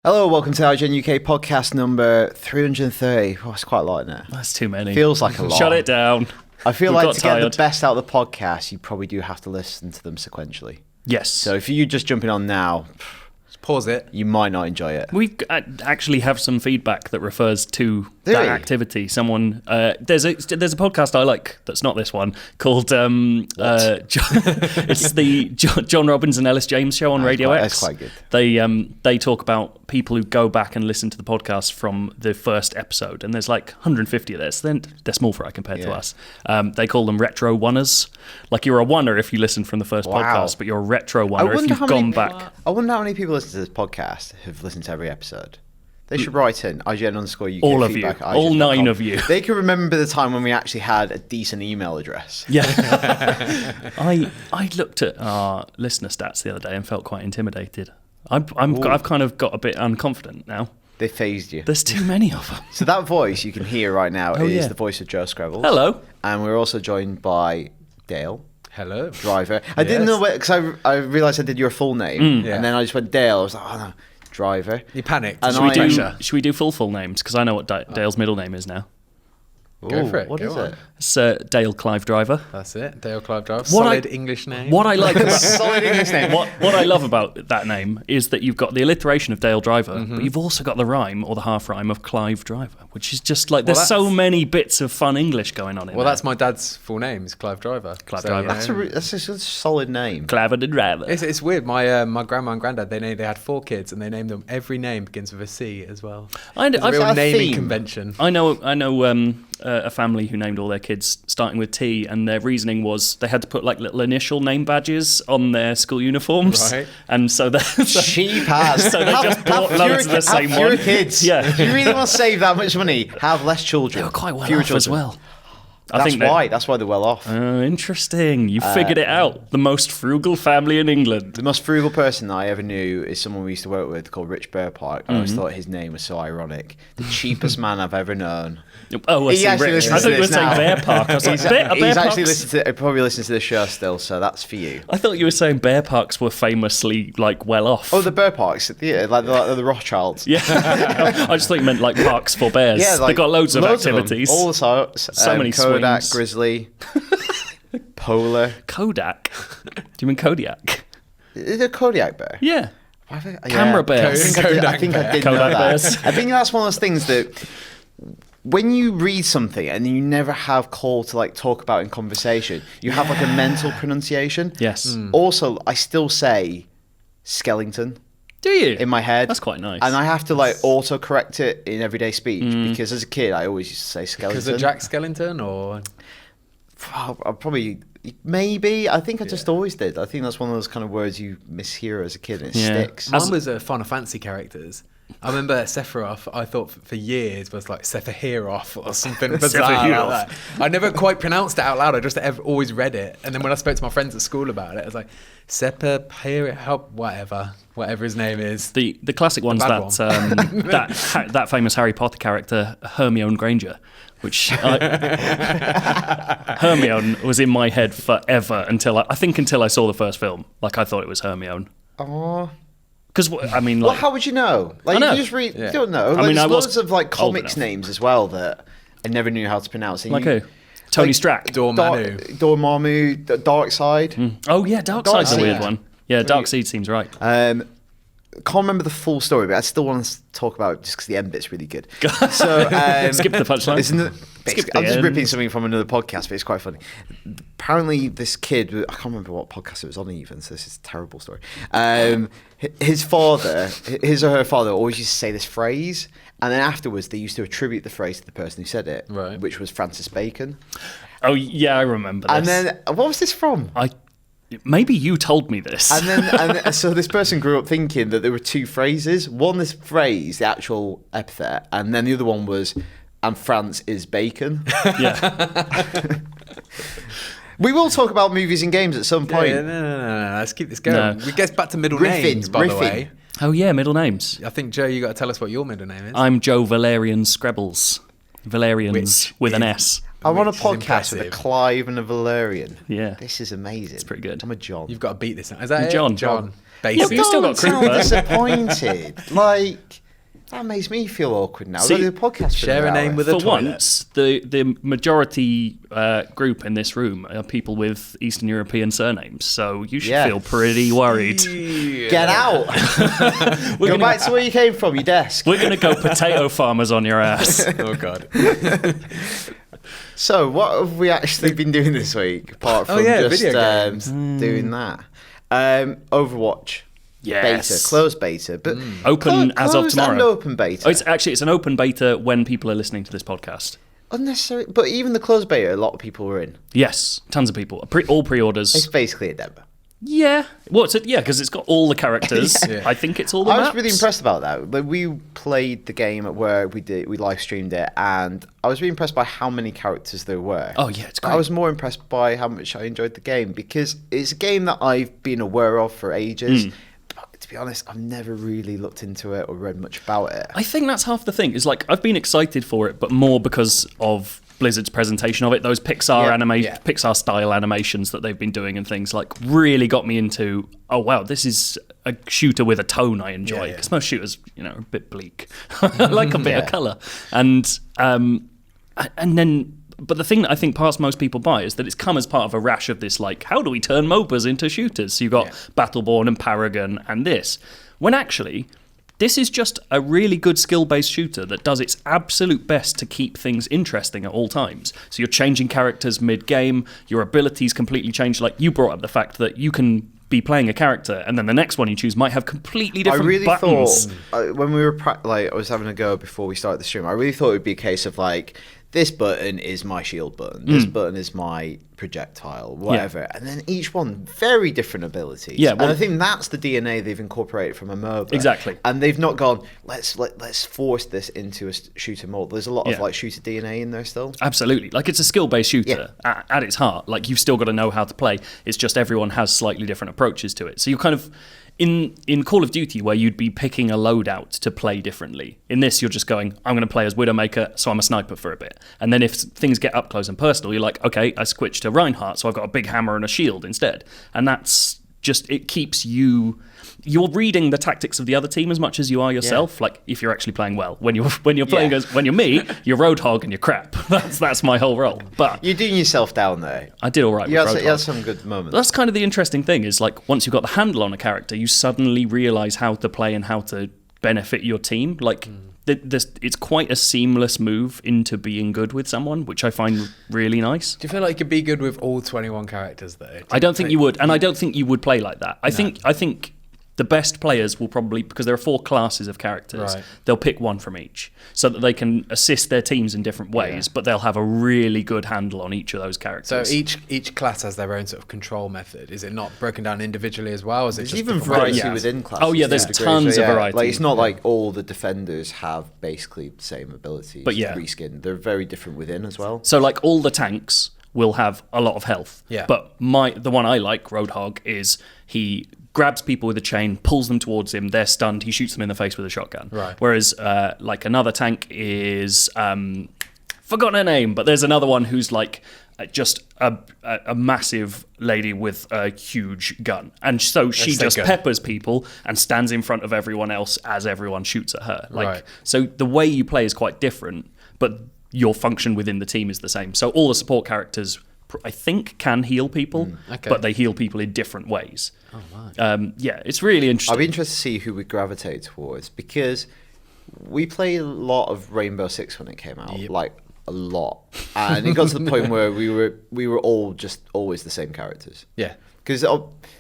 Hello, welcome to IGN UK podcast number 330. Oh, it's quite a lot, isn't it? That's too many. Feels like a lot. Shut it down. I feel We've like got to get tired. the best out of the podcast, you probably do have to listen to them sequentially. Yes. So if you're just jumping on now, Just pause it. you might not enjoy it. We actually have some feedback that refers to Do that we? activity. Someone, there's a podcast I like that's not this one called it's the John Robbins and Ellis James show on Radio X. That's quite good. They talk about people who go back and listen to the podcast from the first episode, and there's like 150 of this. Then they're small fry compared to us. They call them retro oneers. Like you're a oneer if you listen from the first Wow. podcast, but you're a retro oneer if you've gone back. I wonder how many people listen to this podcast who've listened to every episode. They should write in IGN_UK All of you. feedback at All 9 IGN.com. of you. They can remember the time when we actually had a decent email address. Yeah. I looked at our listener stats the other day and felt quite intimidated. I've kind of got a bit unconfident now. They phased you. There's too many of them. So that voice you can hear right now is yeah. the voice of Joe Scrabbles. Hello. And we're also joined by Dale. Hello. Driver. I didn't know because I realised I did your full name, Yeah. and then I just went Dale. I was like, oh no, Driver. You panicked. And Should we do full names? Because I know what Dale's middle name is now. Go for it. What Go is on. it? It's Dale Clive Driver. That's it. Dale Clive Drive. What Solid English name. What I like about Solid English name. what I love about that name is that you've got the alliteration of Dale Driver, Mm-hmm. but you've also got the rhyme or the half rhyme of Clive Driver, which is just like Well, there's so that's- many bits of fun English going on in Well, there. that's my dad's full name. Is Clive Driver. Clive Driver. That's a solid name. Clive the Driver. It's weird. My grandma and granddad they had 4 kids and they named them. Every name begins with a C as well. It's a I've real got a naming theme. convention. I know a family who named all their kids starting with T, and their reasoning was they had to put like little initial name badges on their school uniforms, Right. and so they Cheap as. So they just bought loads of the same have fewer one. kids. Yeah. If you really want to save that much money, have less children. they were quite well Fewer off as children. well. I That's think why. That's why they're well off. Interesting. You figured it out. The most frugal family in England. The most frugal person I ever knew is someone we used to work with called Rich Burpark. I always thought his name was so ironic. The cheapest man I've ever known. Oh, I He see. actually Rich. listens I to thought you were this now. saying Bear Park. I was like, Bear He's actually Parks? probably listens to the show still, so that's for you. I thought you were saying Bear Parks were famously like well off. Oh, the Burparks, yeah, like the Rothschilds. Yeah. I just thought you meant like parks for bears. Yeah, like, They've got loads of them. activities. All the sorts. So many Kodak, swings. Grizzly, Polar. Kodak? Do you mean Kodiak? Is it a Kodiak bear? Yeah. Yeah. Camera bears. I think I did know Kodak that. bears. I think that's one of those things that when you read something and you never have call to like talk about in conversation, you have like a mental pronunciation. Yes. Also, I still say Skellington Do you? in my head. That's quite nice. And I have to like auto correct it in everyday speech because as a kid I always used to say Skellington. Because of Jack Skellington or I'll probably maybe. I think I just always did. I think that's one of those kind of words you mishear as a kid and it Yeah. sticks. mine was a Final Fantasy characters. I remember Sephiroth, I thought for years was like Sephiroth or something bizarre Sephiroth. like that. I never quite pronounced it out loud, I just always read it. And then when I spoke to my friends at school about it, I was like, Sephiroth, whatever his name is. the classic one's bad that that famous Harry Potter character Hermione Granger, which Hermione was in my head forever until I saw the first film. Like I thought it was Hermione. Oh. Because I mean, Well, like, how would you know? Like, I know. you just read. Yeah. You don't know. I Like, mean, there's I was loads of like old comics enough. names as well that I never knew how to pronounce. And like you, who? Tony like, Strack. Dormammu. Dormammu, Dark Side. Oh yeah, Darkseid's a Darkseid. weird one. Yeah, Darkseid seems right. Can't remember the full story, but I still want to talk about it just because the end bit's really good. So Skip the punchline. Basically, the I'm just end. ripping something from another podcast, but it's quite funny. Apparently, this kid, I can't remember what podcast it was on even, so this is a terrible story. His or her father always used to say this phrase, and then afterwards they used to attribute the phrase to the person who said it, Right. which was Francis Bacon. Oh yeah, I remember this. And then, what was this from? Maybe you told me this. And so this person grew up thinking that there were 2 phrases. One, this phrase, the actual epithet, and then the other one was, and France is bacon. Yeah. We will talk about movies and games at some point. No. Let's keep this going. No. We get back to middle Riffing, names, by the riffing. way. Oh yeah, middle names. I think, Joe, you got to tell us what your middle name is. I'm Joe Valerian Screbbles. Valerians Which with an is- S. I'm on a Which is podcast with a impressive. Clive and a Valerian. Yeah. This is amazing. It's pretty good. I'm a John. You've got to beat this now. Is that John. it? John. basic. you still got Sound Creeper. disappointed. Like, that makes me feel awkward now. See, The podcast share a name with a For toilet. once, the majority group in this room are people with Eastern European surnames, so you should Yeah. feel pretty worried. Get out. Go back to where you came from, your desk. We're going to go potato farmers on your ass. Oh God. So, what have we actually been doing this week, apart from just video games. doing that? Overwatch. Yes. Beta, closed beta, but Open as of closed tomorrow. and open beta. Oh, it's an open beta when people are listening to this podcast. Unnecessary, but even the closed beta, a lot of people were in. Yes, tons of people. All It's pre-orders. basically a demo. Yeah. What's it? Yeah, because it's got all the characters. Yeah. I think it's all the I was maps. really impressed about that. Like, we played the game at work, we live streamed it, and I was really impressed by how many characters there were. Oh, yeah, it's great. I was more impressed by how much I enjoyed the game, because it's a game that I've been aware of for ages. But to be honest, I've never really looked into it or read much about it. I think that's half the thing. Is like I've been excited for it, but more because of Blizzard's presentation of it. Those Pixar style animations that they've been doing and things like really got me into. Oh wow, this is a shooter with a tone I enjoy. Yeah. Because most shooters, are a bit bleak. I like a bit of colour, and then. But the thing that I think past most people buy is that it's come as part of a rash of this, like, how do we turn MOBAs into shooters? So you've got Battleborn and Paragon and this. When actually, this is just a really good skill-based shooter that does its absolute best to keep things interesting at all times. So you're changing characters mid-game, your abilities completely change. Like, you brought up the fact that you can be playing a character and then the next one you choose might have completely different I really buttons. thought, when we were, I was having a go before we started the stream, I really thought it would be a case of, like, this button is my shield button, this button is my projectile, whatever. And then each one, very different abilities. Yeah, and well- I think that's the DNA they've incorporated from a MOBA. Exactly. And they've not gone, let's force this into a shooter mold. There's a lot of, like, shooter DNA in there still. Absolutely. Like, it's a skill-based shooter at its heart. Like, you've still got to know how to play. It's just everyone has slightly different approaches to it. So you're kind of... In Call of Duty, where you'd be picking a loadout to play differently, in this you're just going, I'm going to play as Widowmaker, so I'm a sniper for a bit. And then if things get up close and personal, you're like, okay, I switched to Reinhardt, so I've got a big hammer and a shield instead. And that's just, it keeps you... You're reading the tactics of the other team as much as you are yourself. Like, if you're actually playing well, when you're playing when you're me, you're Roadhog and you're crap. That's my whole role. But You're doing yourself down there. I did all right with Roadhog. You had some good moments. That's kind of the interesting thing is, like, once you've got the handle on a character, you suddenly realise how to play and how to benefit your team. Like, it's quite a seamless move into being good with someone, which I find really nice. Do you feel like you could be good with all 21 characters though? I don't think you would, and I don't think you would play like that. I think the best players will probably, because there are 4 classes of characters, they'll pick one from each so that they can assist their teams in different ways, but they'll have a really good handle on each of those characters. So each class has their own sort of control method. Is it not broken down individually as well? Or is it There's just even different variety ways? within classes. Oh, yeah, there's to a degree. tons of variety. Like, it's not like all the defenders have basically the same abilities. But yeah. Reskin. They're very different within as well. So, like, all the tanks will have a lot of health. Yeah. But the one I like, Roadhog, is he grabs people with a chain, pulls them towards him, they're stunned, he shoots them in the face with a shotgun. Right. Whereas, like, another tank is... forgotten her name, but there's another one who's, like, just a massive lady with a huge gun. And so she just peppers people and stands in front of everyone else as everyone shoots at her. Like, so the way you play is quite different, but your function within the team is the same. So all the support characters, I think, can heal people, but they heal people in different ways. Oh, right. Yeah, it's really interesting. I'd be interested to see who we gravitate towards, because we played a lot of Rainbow Six when it came out, like a lot, and it got to the point where we were all just always the same characters. Yeah, because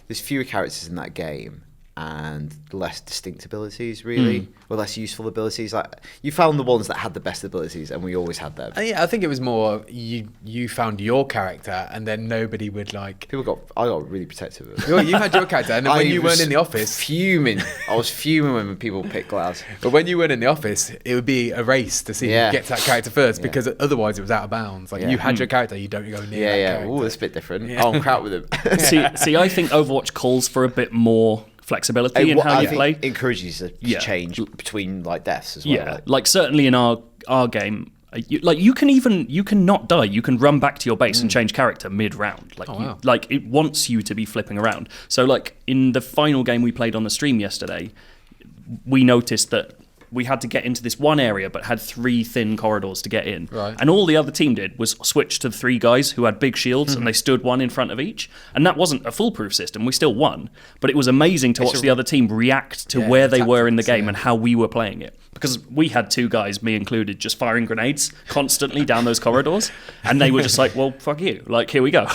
there's fewer characters in that game and less distinct abilities, really, or less useful abilities. Like, you found the ones that had the best abilities, and we always had them. yeah, I think it was more you found your character, and then nobody would like. I got really protective of it. You had your character, and then when you weren't in the office, fuming. I was fuming when people picked Glaz. But when you weren't in the office, it would be a race to see who gets that character first, because otherwise it was out of bounds. Like, you had your character, you don't go near that character. Oh, that's a bit different. Oh, I'm crap with him. See, I think Overwatch calls for a bit more flexibility in how you play. It encourages a change between, like, deaths as well. Yeah, like certainly in our game, You can not die. You can run back to your base and change character mid-round. Like it wants you to be flipping around. So like in the final game we played on the stream yesterday, we noticed that we had to get into this one area but had 3 thin corridors to get in. Right. And all the other team did was switch to the 3 guys who had big shields and they stood one in front of each. And that wasn't a foolproof system. We still won. But it was amazing to watch the other team react to where they were in the game and how we were playing it. Because we had 2 guys, me included, just firing grenades constantly down those corridors. And they were just like, well, fuck you. Like, here we go.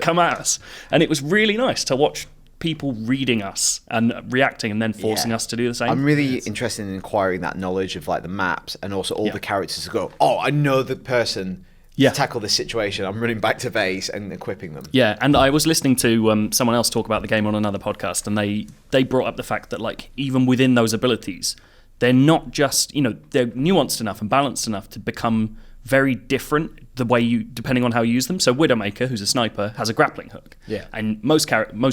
Come at us. And it was really nice to watch people reading us and reacting and then forcing us to do the same. I'm really interested in acquiring that knowledge of like the maps and also all the characters to go, oh, I know the person to tackle this situation. I'm running back to base and equipping them. Yeah, and I was listening to someone else talk about the game on another podcast, and they brought up the fact that like even within those abilities, they're not just, they're nuanced enough and balanced enough to become very different the way depending on how you use them. So Widowmaker, who's a sniper, has a grappling hook. Yeah. And most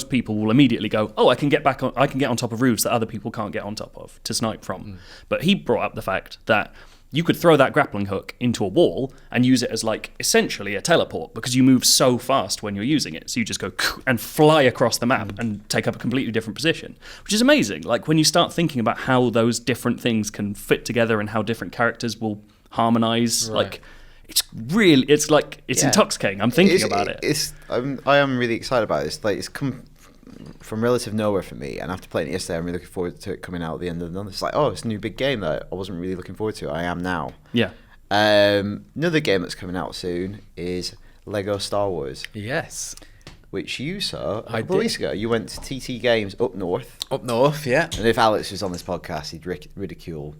people will immediately go, oh, I can get on top of roofs that other people can't get on top of to snipe from. But he brought up the fact that you could throw that grappling hook into a wall and use it as like essentially a teleport because you move so fast when you're using it. So you just go and fly across the map and take up a completely different position, which is amazing. Like when you start thinking about how those different things can fit together and how different characters will harmonize, like it's intoxicating. I'm thinking about it. I am really excited about this. Like it's come from relative nowhere for me, and after playing it yesterday, I'm really looking forward to it coming out at the end of the month. It's like, oh, it's a new big game that I wasn't really looking forward to. I am now. Yeah. Another game that's coming out soon is Lego Star Wars. Yes. Which you saw a couple of weeks ago. You went to TT Games up north. Up north, yeah. And if Alex was on this podcast, he'd ridicule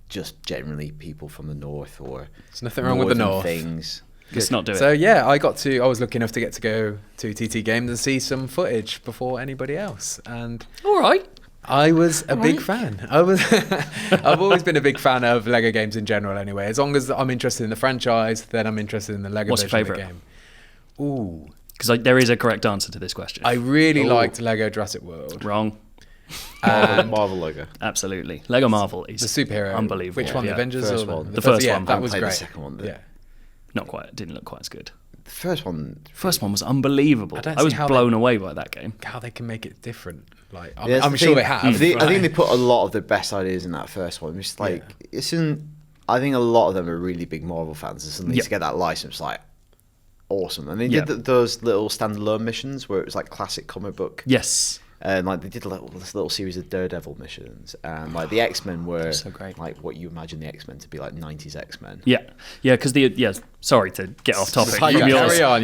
just generally people from the north or there's nothing wrong with the north things. Let's not do it. So yeah, I was lucky enough to get to go to TT Games and see some footage before anybody else, and all right, I was a big fan. I've always been a big fan of Lego games in general. Anyway, as long as I'm interested in the franchise, then I'm interested in the Lego version of the game. Ooh, because there is a correct answer to this question. I really liked Lego Jurassic World. Wrong. Marvel Lego. Absolutely. Lego Marvel is the superhero. Unbelievable. Which one? The Avengers first or one? The first one. That was great. great. The second one. Yeah. Not quite. Didn't look quite as good. The first one was unbelievable. I was blown away by that game. How they can make it different. Like I'm sure they have. I think they put a lot of the best ideas in that first one. It's like I think a lot of them are really big Marvel fans, and suddenly to get that license, like awesome. And they did those little standalone missions where it was like classic comic book. Yes. And like they did this little series of Daredevil missions, and like the X-Men were so great. Like what you imagine the X-Men to be, like 90s X-Men. Yeah, because sorry to get off topic. Carry on.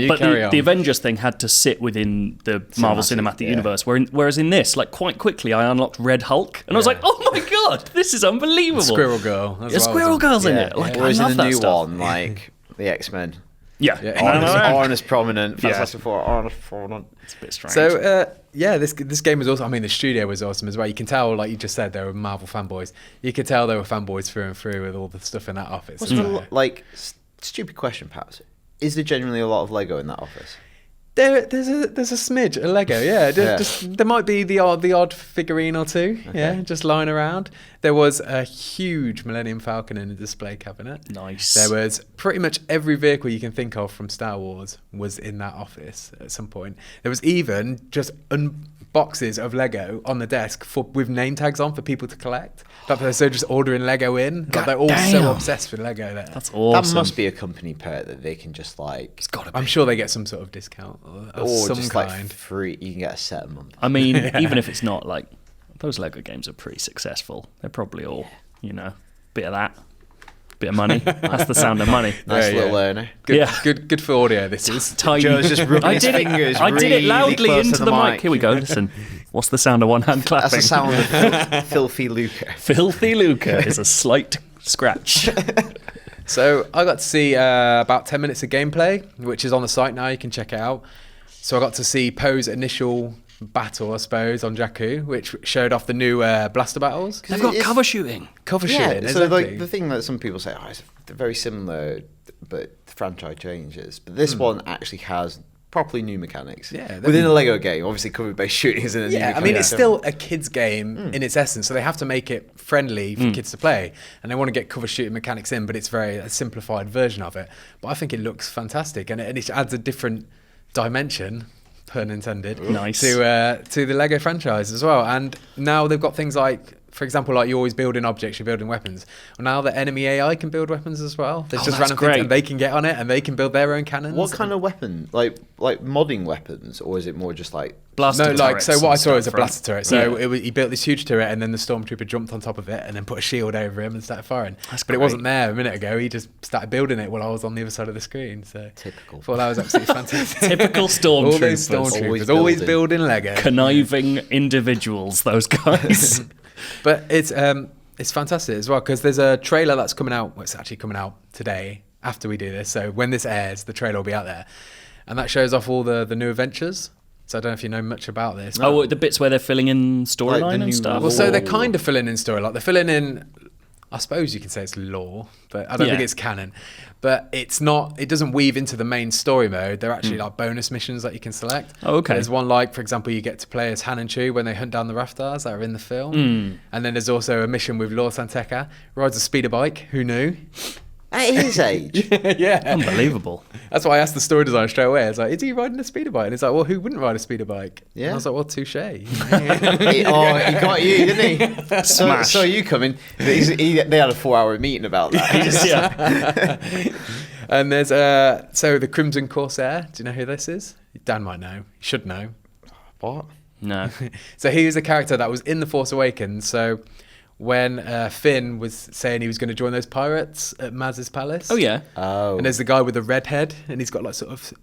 The Avengers thing had to sit within the Marvel Cinematic Universe, whereas in this, like quite quickly, I unlocked Red Hulk, and I was like, oh my god, this is unbelievable. Squirrel Girl. Squirrel Girl's in it. Like whereas I love in the that new stuff. one, like the X-Men. Yeah. Aren't as prominent. Fantastic Four aren't as prominent. It's a bit strange. So, this game was awesome. I mean, the studio was awesome as well. You can tell, like you just said, they were Marvel fanboys. You could tell they were fanboys through and through with all the stuff in that office. Stupid question, perhaps. Is there genuinely a lot of Lego in that office? There's a smidge of Lego, there might be the odd figurine or two, just lying around. There was a huge Millennium Falcon in a display cabinet. Nice. There was pretty much every vehicle you can think of from Star Wars was in that office at some point. There was even just boxes of Lego on the desk with name tags on for people to collect. Like they're just ordering Lego in. Like they're all so obsessed with Lego there. That's awesome. That must be a company perk that they can just like. It's gotta be. I'm sure they get some sort of discount of some just kind. like free. You can get a set a month. I mean, even if it's not, like those Lego games are pretty successful. They're probably all, bit of that. Bit of money. That's the sound of money. Nice little earner. Good for audio. This is tiny. Joe's just rubbing his fingers. I did it loudly close into to the mic. Here we go. Listen, what's the sound of one hand clapping? That's the sound of Filthy Luca. Filthy Luca is a slight scratch. So I got to see about 10 minutes of gameplay, which is on the site now. You can check it out. So I got to see Poe's initial battle, I suppose, on Jakku, which showed off the new blaster battles. They've got cover shooting. Cover shooting, so exactly. like the thing that some people say, it's very similar, but the franchise changes. But this one actually has properly new mechanics. Yeah, within a Lego game, obviously covered by shooting isn't a new Yeah, I mechanic. mean, it's still a kids' game in its essence, so they have to make it friendly for kids to play, and they want to get cover shooting mechanics in, but it's a simplified version of it. But I think it looks fantastic, and it adds a different dimension, pun intended, Nice. to the Lego franchise as well. And now they've got things like, for example, like you're always building objects, you're building weapons. Well, now the enemy AI can build weapons as well. There's just that's random great. things, and they can get on it, and they can build their own cannons. What kind of weapon? Like modding weapons, or is it more just like Blaster No, like, turrets so what I and saw was a stuff, blaster right? turret. So he built this huge turret, and then the stormtrooper jumped on top of it, and then put a shield over him and started firing. That's but it great. wasn't there a minute ago. He just started building it while I was on the other side of the screen. So Typical. I thought that was absolutely fantastic. Typical All those stormtroopers. stormtroopers, always building Lego. Conniving individuals, those guys. But it's fantastic as well, because there's a trailer that's coming out. Well, it's actually coming out today after we do this. So when this airs, the trailer will be out there, and that shows off all the new adventures. So I don't know if you know much about this. Oh, the bits where they're filling in storyline Like the and new stuff. Well, so they're Ooh. kind of filling in story. Like they're filling in, I suppose you can say it's lore, but I don't Yeah. think it's canon. But it's not, it doesn't weave into the main story mode. They're actually like bonus missions that you can select. Oh, okay. There's one like, for example, you get to play as Han and Chewie when they hunt down the Raftars that are in the film. And then there's also a mission with Lord Santeca, rides a speeder bike. Who knew? at his age? Yeah. Unbelievable. That's why I asked the story designer straight away. It's like, is he riding a speeder bike? And it's like, well, who wouldn't ride a speeder bike? Yeah. And I was like, well, touche. He got you, didn't he? So you coming? They had a 4-hour meeting about that. Yeah. And there's so the Crimson Corsair. Do you know who this is? Dan might know. You should know. What? No. So he was a character that was in The Force Awakens. So when Finn was saying he was going to join those pirates at Maz's palace. Oh, yeah. Oh. And there's the guy with the red head, and he's got like sort of,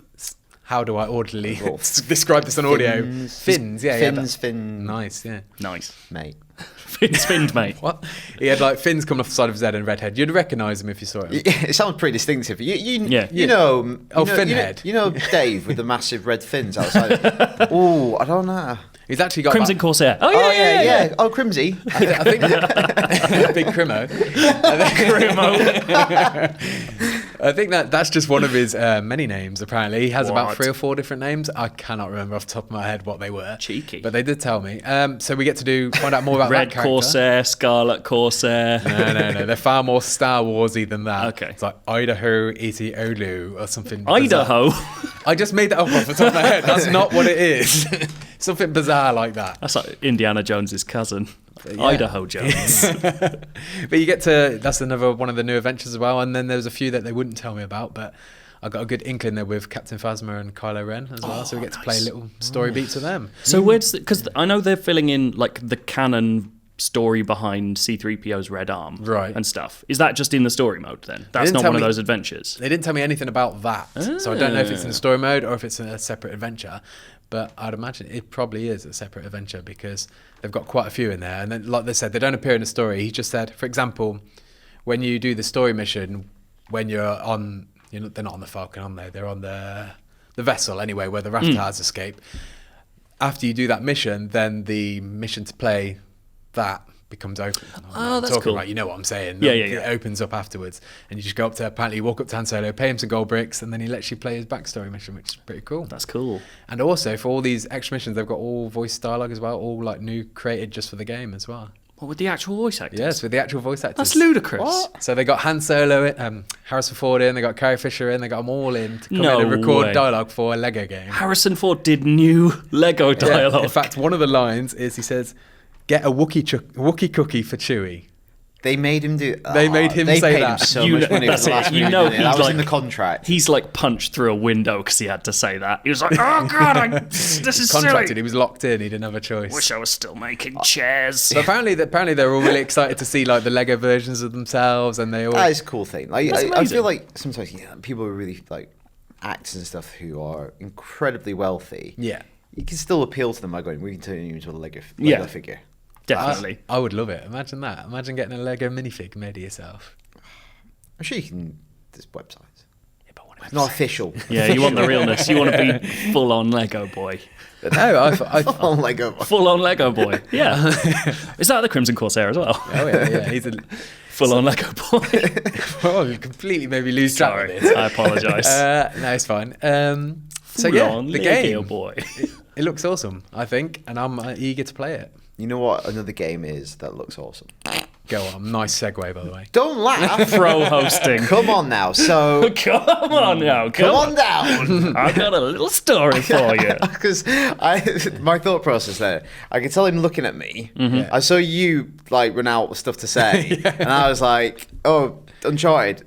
how do I orderly Well, describe this on audio? Fins, yeah. Fin. Nice, yeah. Nice. Mate. Finn's finned, mate. What? He had like fins coming off the side of his head and red head. You'd recognise him if you saw him. It sounds pretty distinctive. Yeah. You know. Oh, you know, Finhead. You know Dave with the massive red fins outside. Oh, I don't know. He's actually got Crimson about, Corsair. Oh, Oh yeah. yeah. Oh, Crimsy. I think big Crimo. I think that's just one of his many names. Apparently, he has about What? 3 or 4 different names. I cannot remember off the top of my head what they were. Cheeky. but they did tell me. So we get to find out more about Red that character. Corsair, Scarlet Corsair. No. They're far more Star Warsy than that. Okay. It's like Idaho Iti Olu or something. Idaho. bizarre. I just made that up off the top of my head. That's not what it is. Something bizarre like that. That's like Indiana Jones's cousin. Yeah. Idaho Jones. But you get to, that's another one of the new adventures as well. And then there's a few that they wouldn't tell me about, but I got a good inkling there with Captain Phasma and Kylo Ren as well. So we get to play little story beats with them. So where's because I know they're filling in like the canon story behind C-3PO's red arm, Right. and stuff. Is that just in the story mode then? That's didn't not tell one of me- those adventures. They didn't tell me anything about that. So I don't know if it's in the story mode or if it's a separate adventure. But I'd imagine it probably is a separate adventure because they've got quite a few in there. And then, like they said, they don't appear in the story. He just said, for example, when you do the story mission, when you're on, they're not on the Falcon, on there. They're on the vessel anyway, where the Raftars escape. After you do that mission, then the mission to play that becomes open. Oh, that's talking cool. About, you know what I'm saying. Yeah. It opens up afterwards. And you just go up to, apparently you walk up to Han Solo, pay him some gold bricks, and then he lets you play his backstory mission, which is pretty cool. That's cool. And also, for all these extra missions, they've got all voice dialogue as well, all like new created just for the game as well. What with the actual voice actors? Yes, with the actual voice actors. That's ludicrous. What? So they got Han Solo in, Harrison Ford in, they got Carrie Fisher in, they got them all in to come No in and record way. dialogue for a Lego game. Harrison Ford did new Lego Yeah, dialogue. in fact, one of the lines is he says, "Get a Wookiee cookie for Chewie." They made him do. They made him they say paid that. Him so You much know- money for that's the it. last You movie, know didn't they? That he's was like- in the contract. He's like punched through a window because he had to say that. He was like, "Oh God, this is Contracted, silly." he was locked in, he didn't have a choice. Wish I was still making chairs. So apparently they're all really excited to see like the Lego versions of themselves, and they all. That is a cool thing. Like, That's I amazing. feel like sometimes people are really like actors and stuff who are incredibly wealthy. Yeah. You can still appeal to them by going, we can turn you into a Lego Yeah. figure. Definitely. I would love it. Imagine that. Imagine getting a Lego minifig made of yourself. I'm sure you can. There's websites. Yeah, but It's not official. Yeah, you want the realness. You want to be full on Lego boy. No, Oh my god. Full on Lego boy. Yeah. Is that the Crimson Corsair as well? oh yeah, he's a. Full on Lego boy. Oh, you completely made me lose track Sorry, of this. I apologise. No, it's fine. So yeah, Ron the Lego game. boy. It looks awesome, I think, and I'm eager to play it. You know what another game is that looks awesome? Go on, nice segue, by the way. Don't laugh. Pro hosting. Come on now. So Come on now. come on down. I've got a little story for you. Because my thought process there, I could tell him looking at me. Yeah. I saw you like run out with stuff to say, and I was like, "Oh, Uncharted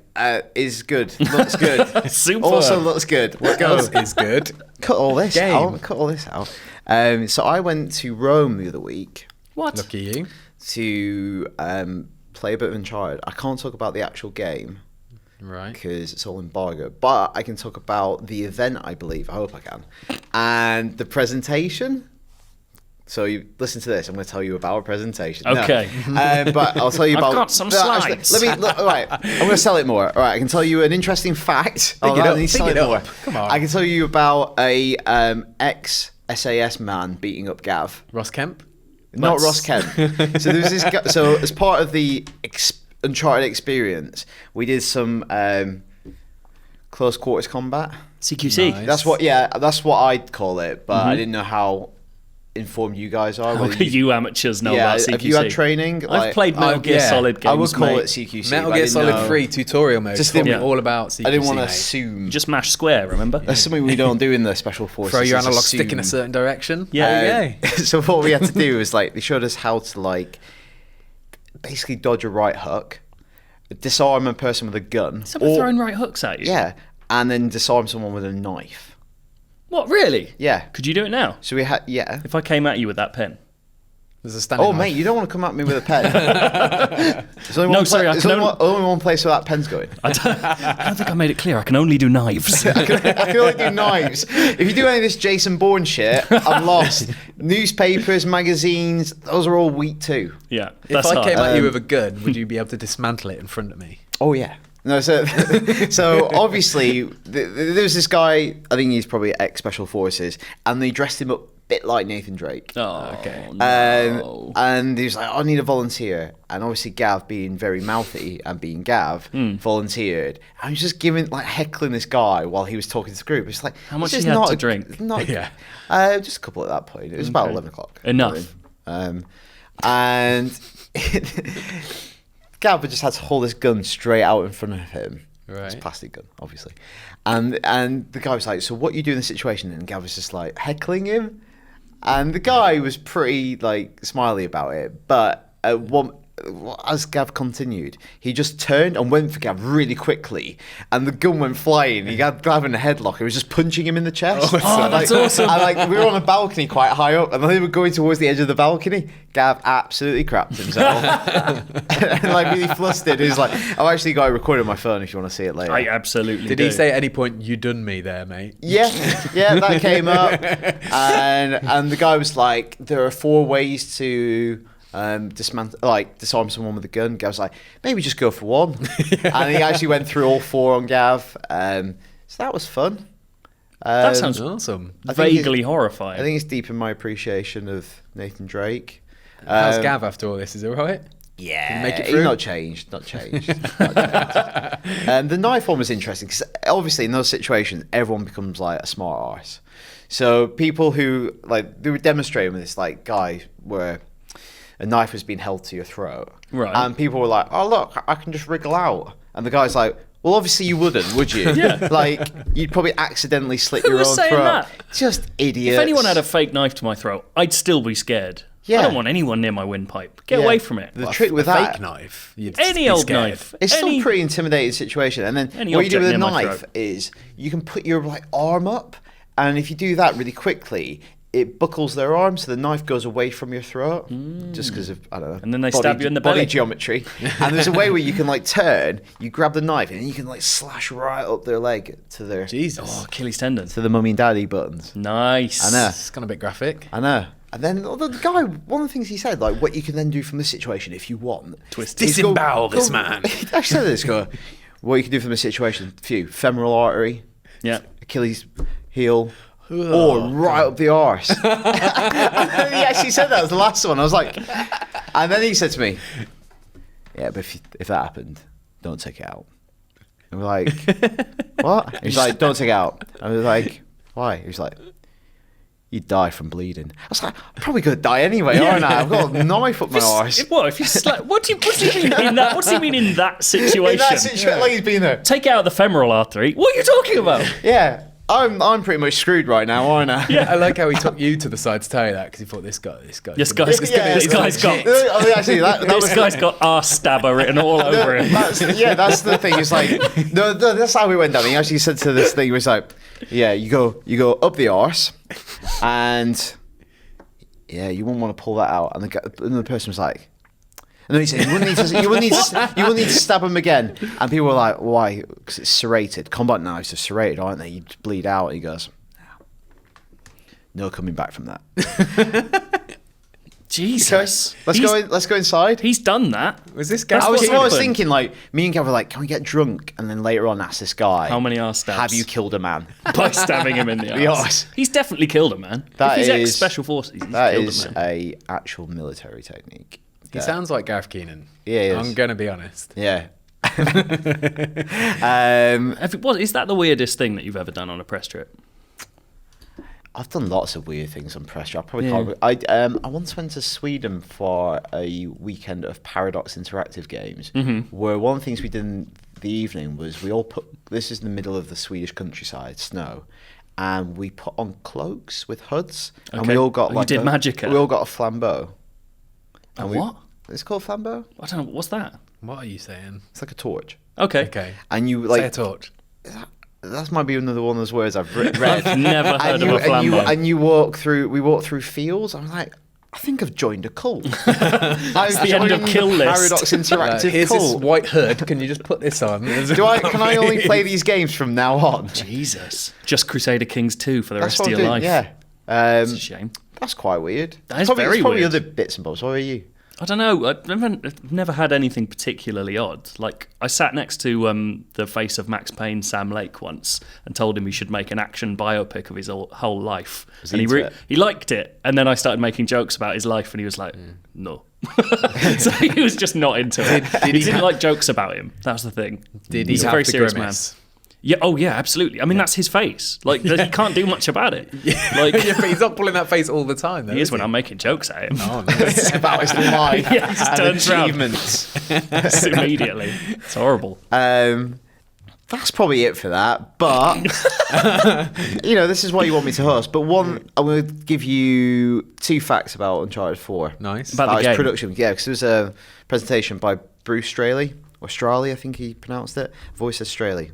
is good. Looks good. Super. Also looks good. What Goes goes? is good. Cut all this Game. out. Cut all this out." So I went to Rome the other week What? Lucky you. to play a bit of Uncharted. I can't talk about the actual game Right. because it's all embargo, but I can talk about the event, I believe. I hope I can. And the presentation. So you listen to this. I'm going to tell you about a presentation. No. Okay. But I'll tell you I've about. got some no, actually, slides. all right. I'm going to sell it more. All right. I can tell you an interesting fact. Big it I up, need to big sell it it up. more. Come on. I can tell you about a ex-SAS man beating up Gav. Ross Kemp. Not Let's- Ross Kemp. So there was this guy, so as part of the Uncharted experience, we did some close quarters combat. CQC. Nice. That's what I'd call it, but Mm-hmm. I didn't know how informed you guys are. whether You amateurs know yeah, about CQC. have you had training? I've played Metal Gear yeah. Solid games, I would call mate. it CQC. Metal but I Gear didn't Solid know- 3 tutorial mode. Just Just didn't- all about CQC. I didn't want to mate. assume. Just mash square, remember? That's something we don't do in the special forces. Throw your is analog stick in a assume. certain direction. Yeah. There you go. So what we had to do was like they showed us how to like basically dodge a right hook, disarm a person with a gun, Someone throwing right hooks at you? yeah, and then disarm someone with a knife. What, really? Yeah. Could you do it now? So we had If I came at you with that pen? There's a standing Oh knife. mate, you don't want to come at me with a pen. There's only No, one sorry, I there's can only one place where that pen's going. I don't think I made it clear. I can only do knives. I can only do knives. If you do any of this Jason Bourne shit, I'm lost. Newspapers, magazines, those are all weak too. Yeah. If That's I hard. came at you with a gun, would you be able to dismantle it in front of me? Oh yeah. No, so obviously there was this guy. I think he's probably ex-special forces, and they dressed him up a bit like Nathan Drake. Oh, Okay. no. And he was like, I need a volunteer. And obviously Gav, being very mouthy and being Gav, volunteered. And he was just heckling this guy while he was talking to the group. It's like, How much this is he had not to a- drink? Not, Yeah. just a couple at that point. It was about Okay. 11 o'clock. Enough. And Gav just had to hold his gun straight out in front of him. Right. It's a plastic gun, obviously. And the guy was like, so what you do in this situation? And Gav was just like heckling him. And the guy was pretty like smiley about it. But as Gav continued, he just turned and went for Gav really quickly. And the gun went flying. He had Gav in a headlock. He was just punching him in the chest. Oh, that's awesome. And we were on a balcony quite high up. And they were going towards the edge of the balcony. Gav absolutely crapped himself. And really flustered. He was like, I've actually got it recorded on my phone if you want to see it later. I absolutely Did do. he say at any point, you done me there, mate? Yeah, that came up, and the guy was like, "There are 4 ways to disarm someone with a gun." Gav was like, "Maybe just go for one," and he actually went through all 4 on Gav. So that was fun. That sounds Awesome. I think vaguely horrifying. I think it's deep in my appreciation of Nathan Drake. How's Gav after all this? Is it all right? Yeah, make it he's through? not changed. Not changed. The knife one was interesting because obviously in those situations everyone becomes like a smart arse. So people who they were demonstrating with this guy where a knife was being held to your throat, Right. And people were like, "Oh look, I can just wriggle out," and the guy's like, "Well, obviously you wouldn't, would you? Yeah. You'd probably accidentally slit Who your was own saying throat." that? Just idiots. If anyone had a fake knife to my throat, I'd still be scared. Yeah. I don't want anyone near my windpipe. Get Yeah. away from it. The trick with a that fake knife. You'd Any be old scared. knife. It's still Any- a pretty intimidating situation. And then Any what you do with a object near my knife throat. is you can put your arm up, and if you do that really quickly, it buckles their arm, so the knife goes away from your throat, just because of I don't know. And then they stab you in the body belly. geometry. And there's a way where you can turn, you grab the knife, and you can slash right up their leg to their Jesus. Oh, Achilles tendon. to the mummy and daddy buttons. Nice. I know. It's kind of a bit graphic. I know. And then the guy, one of the things he said, what you can then do from this situation if you want, Twist. is go- Disembowel this go- man. He actually said this, what you can do from this situation, femoral artery, Yeah. Achilles heel, or right up the arse. And then he actually said that was the last one. I was like, and then he said to me, "Yeah, but if that happened, don't take it out." And we're like, "What?" He's like, "Don't take it out." I was like, Why? He was like, you'd die from bleeding. I was like, I'm probably going to die anyway, aren't I? I've got a knife up my arse. What if you what do you mean in that? What do you mean in that situation? In that situation, like he's been there. Take out the femoral artery. What are you talking about? Yeah. I'm pretty much screwed right now, aren't I? Yeah, I like how he took you to the side to tell you that because he thought this guy's This gonna- guy's got. Actually, This guy's got arse stabber written all over him. That's the thing. It's like no, that's how we went down. He actually said to this thing, he was like, yeah, you go up the arse, and yeah, you wouldn't want to pull that out. And the person was like. And then he said, you wouldn't need to stab him again. And people were like, why? Because it's serrated. Combat knives are serrated, aren't they? You bleed out. He goes, no coming back from that. Jesus. Okay, let's go inside. He's done that. Was this guy? That's I was happened. thinking, like, me and Gav were like, can we get drunk? And then later on ask this guy, How many arse stabs? have you killed a man? By stabbing him in the The arse. arse. He's definitely killed a man. That if he's is- ex-special forces, he's That killed is a man. a actual military technique. He sounds like Gareth Keenan. Yeah, he is. I'm gonna be honest. Yeah. Is that the weirdest thing that you've ever done on a press trip? I've done lots of weird things on press. I probably Yeah. can't. I once went to Sweden for a weekend of Paradox Interactive games, where one of the things we did in the evening was we all put. This is in the middle of the Swedish countryside, snow, and we put on cloaks with hoods, and we Okay. all got You like did Magicka? We all got a flambeau. A we- what? It's called flambeau. I don't know. What's that? What are you saying? It's like a torch, Okay. Okay. and you Say a like torch. that might be another one of those words I've read. I've never heard and of a flambeau. and you walk through. We walk through fields. I'm like, I think I've joined a cult. I've the end of joined kill the list. Paradox Interactive Here's this cult. white hood. Can you just put this on? Can I only play these games from now on? Jesus. Just Crusader Kings 2 for the That's rest of what your I'm life. doing, Yeah. It's a shame. That's quite weird. That is There's very probably weird. other bits and bobs. What are you? I don't know. I've never had anything particularly odd. Like, I sat next to the face of Max Payne, Sam Lake, once and told him he should make an action biopic of his whole life. Was And he into it? he liked it. And then I started making jokes about his life, and he was like, no. So he was just not into it. He didn't like jokes about him. That was the thing. Did he He's a have very the serious grimace? man. Yeah. Oh, yeah. Absolutely. I mean, that's his face. Like, he can't do much about it. Like, Yeah, but he's not pulling that face all the time, though. he is when I'm making jokes at him. Oh, nice. It's about his life Yeah, he just and turns around. achievements. Immediately. It's horrible. That's probably it for that. But this is why you want me to host. But one, I'm going to give you 2 facts about Uncharted 4. Nice. About the its game. production. Yeah, because there was a presentation by Bruce Straley, or Straley, I think he pronounced it. Voice of Straley.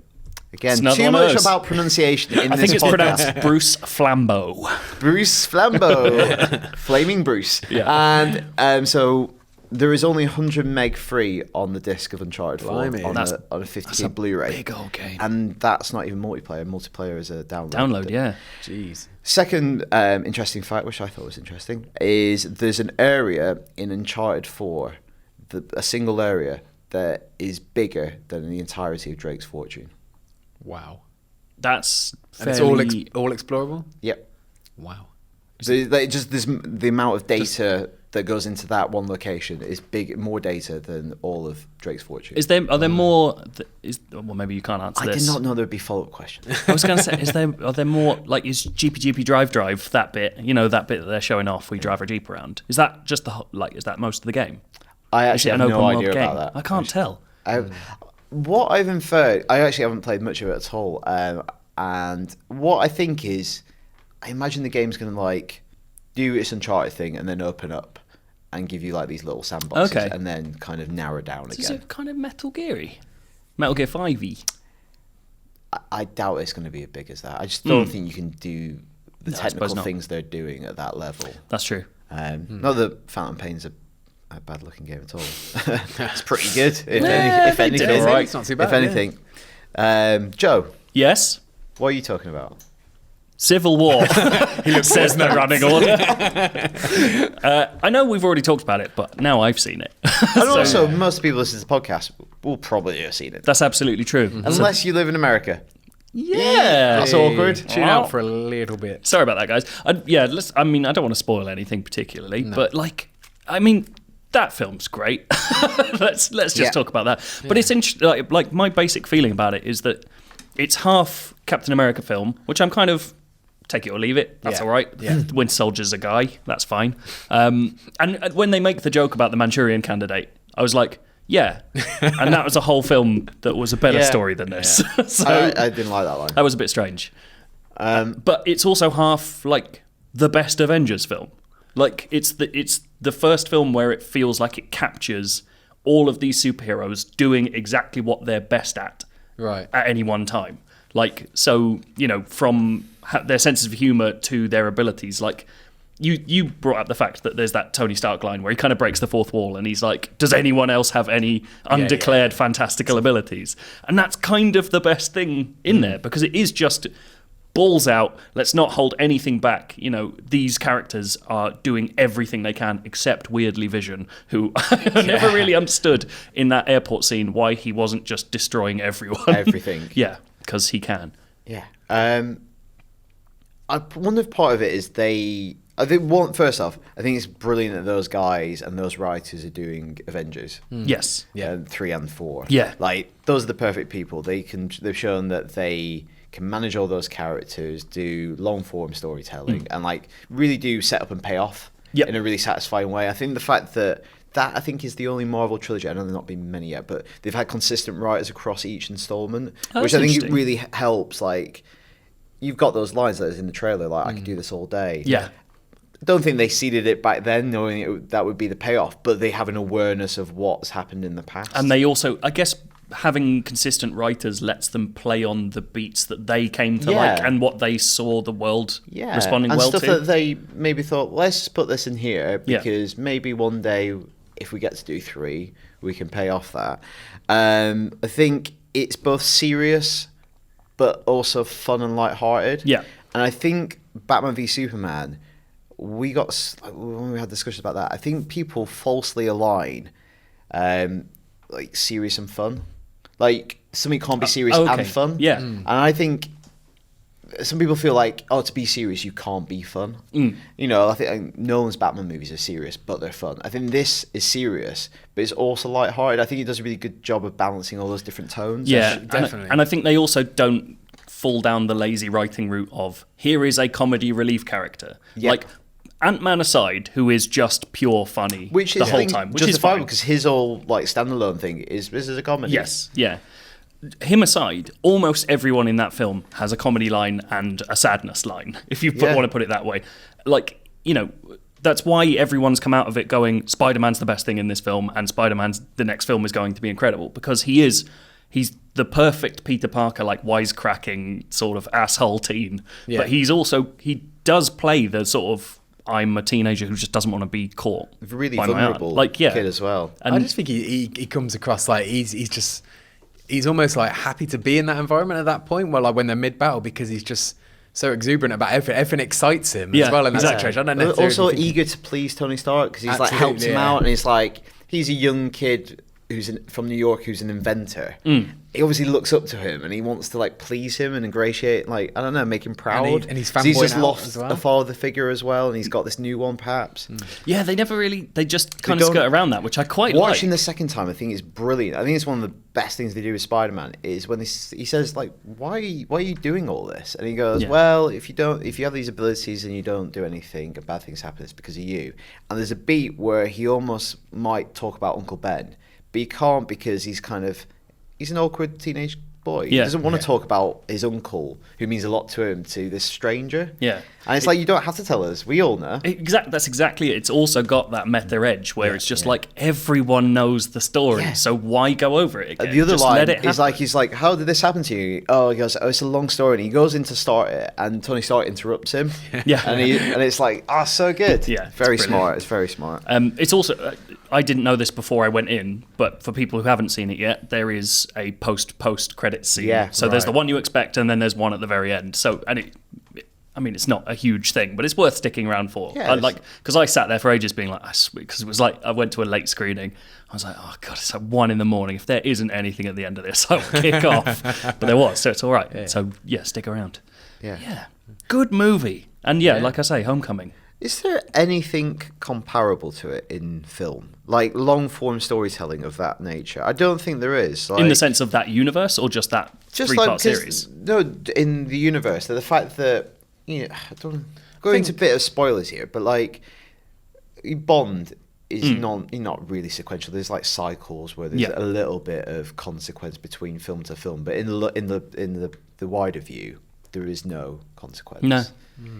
Again, It's another too one of much those. about pronunciation in I this think it's podcast. pronounced Bruce Flambeau. Bruce Flambeau, Flaming Bruce. Yeah. And so there is only 100 meg free on the disc of Uncharted 4 Blimey. on That's- a 50p Blu-ray. big old game. And that's not even multiplayer. Multiplayer is a download. Download, yeah. Jeez. Second interesting fact, which I thought was interesting, is there's an area in Uncharted 4, a single area, that is bigger than the entirety of Drake's fortune. Wow. That's And it's fairly... all explorable? Yep. Wow. So the amount of data that goes into that one location is more data than all of Drake's fortune. Are there more... Well, maybe you can't answer I this. did not know there would be follow-up questions. I was going to say, are there more... Like, is GP Drive, that bit, that bit that they're showing off, we drive our Jeep around, is that just is that most of the game? I Is actually it have an no open world idea game? about that. I can't tell. What I've inferred, I actually haven't played much of it at all, and what I think is, I imagine the game's going to do its Uncharted thing and then open up and give you these little sandboxes, Okay. and then kind of narrow down Is again. it kind of Metal Gear-y? Metal Gear 5-y? I doubt it's going to be as big as that. I just don't think you can do the No, I suppose technical not. things they're doing at that level. That's true. Not that Phantom Pain's a bad looking game at all. It's pretty good. If they anything, did all right. It's not too bad, If anything, Joe, Yes? what are you talking about? Civil War, says the running order. I know we've already talked about it, but now I've seen it. And also, most people listening to the podcast will probably have seen it. That's absolutely true. Unless you live in America. Yeah. That's awkward. Tune out for a little bit. Sorry about that, guys. I don't want to spoil anything particularly, but that film's great. let's just talk about that. But it's interesting. Like my basic feeling about it is that it's half Captain America film, which I'm kind of take it or leave it. That's Yeah. all right. Yeah. Winter Soldier's a guy. That's fine. And when they make the joke about the Manchurian Candidate, I was like, yeah. And that was a whole film that was a better story than this. So I didn't like that line. that was a bit strange. But it's also half like the best Avengers film. Like it's the first film where it feels like it captures all of these superheroes doing exactly what they're best at any one time. Like, so, you know, from their senses of humor to their abilities. Like, you brought up the fact that there's that Tony Stark line where he kind of breaks the fourth wall and he's like, does anyone else have any undeclared fantastical abilities? And that's kind of the best thing in there, because it is just balls out, let's not hold anything back. You know, these characters are doing everything they can, except weirdly Vision, who I never really understood in that airport scene why he wasn't just destroying everyone. Everything. Yeah, because he can. Yeah. I wonder if part of it is first off, I think it's brilliant that those guys and those writers are doing Avengers. Yes. 3 and 4. Yeah. Like, those are the perfect people. They've shown that they can manage all those characters, do long form storytelling, and like really do set up and pay off in a really satisfying way. I think the fact that I think is the only Marvel trilogy. I know there's not been many yet, but they've had consistent writers across each installment, which I think it really helps. Like, you've got those lines that is in the trailer, like I could do this all day. Yeah. I don't think they seeded it back then, knowing that would be the payoff, but they have an awareness of what's happened in the past. And they also, I guess, having consistent writers lets them play on the beats that they came to like and what they saw the world responding well to. And stuff that they maybe thought, let's put this in here because maybe one day, if we get to do 3, we can pay off that. I think it's both serious but also fun and lighthearted. Yeah. And I think Batman v Superman, when we had discussions about that, I think people falsely align like serious and fun. Like, something can't be serious and fun. Yeah. And I think some people feel like, to be serious, you can't be fun. You know, I think Nolan's Batman movies are serious, but they're fun. I think this is serious, but it's also lighthearted. I think he does a really good job of balancing all those different tones. Yeah, definitely. And I think they also don't fall down the lazy writing route of, here is a comedy relief character. Yeah. Like, Ant-Man aside, who is just pure funny the whole time, which is fine, because his whole like standalone thing is this is a comedy. Yes, yeah. Him aside, almost everyone in that film has a comedy line and a sadness line, if you want to put it that way. Like, you know, that's why everyone's come out of it going, Spider-Man's the best thing in this film, and Spider-Man's the next film is going to be incredible, because he's the perfect Peter Parker, like wisecracking sort of asshole teen. Yeah. But he does play the sort of, I'm a teenager who just doesn't want to be caught. Really by vulnerable kid as well. And I just think he comes across like he's almost like happy to be in that environment at that point, well, like when they're mid-battle, because he's just so exuberant about everything. Everything excites him as well in that situation. I don't know. Also eager to please Tony Stark, because he's like helped him out, and he's like, he's a young kid from New York who's an inventor. He obviously looks up to him and he wants to like please him and ingratiate, like, I don't know, make him proud. And he's just lost a father figure as well, and he's got this new one perhaps. Yeah, they just kind of skirt around that, which I quite like. Watching the second time, I think it's brilliant. I think it's one of the best things they do with Spider-Man is when he says like, why are you doing all this? And he goes, well, if you have these abilities and you don't do anything and bad things happen, it's because of you. And there's a beat where he almost might talk about Uncle Ben, but he can't, because he's an awkward teenage boy. He doesn't want to talk about his uncle, who means a lot to him, to this stranger. Yeah. And it's like, you don't have to tell us. We all know. That's exactly it. It's also got that meta edge where it's just like, everyone knows the story, so why go over it again? The other just line let it is like, he's like, how did this happen to you? He goes, it's a long story. And he goes in to start it, and Tony Stark interrupts him. Yeah. And it's like, so good. Yeah. Very smart. It's very smart. It's also, I didn't know this before I went in, but for people who haven't seen it yet, there is a post credits scene. Yeah. So there's the one you expect, and then there's one at the very end. So, it's not a huge thing, but it's worth sticking around for. Yeah, because I sat there for ages being like, because it was like, I went to a late screening. I was like, oh God, it's like 1 a.m. If there isn't anything at the end of this, I'll kick off. But there was, so it's all right. Yeah. So stick around. Yeah. Good movie. And like I say, Homecoming. Is there anything comparable to it in film? Like long-form storytelling of that nature? I don't think there is. In the sense of that universe, or just that 3-part series? No, in the universe. The fact that, I don't go into a bit of spoilers here, but like Bond is not really sequential. There's like cycles where there's a little bit of consequence between film to film, but in the wider view, there is no consequence. No.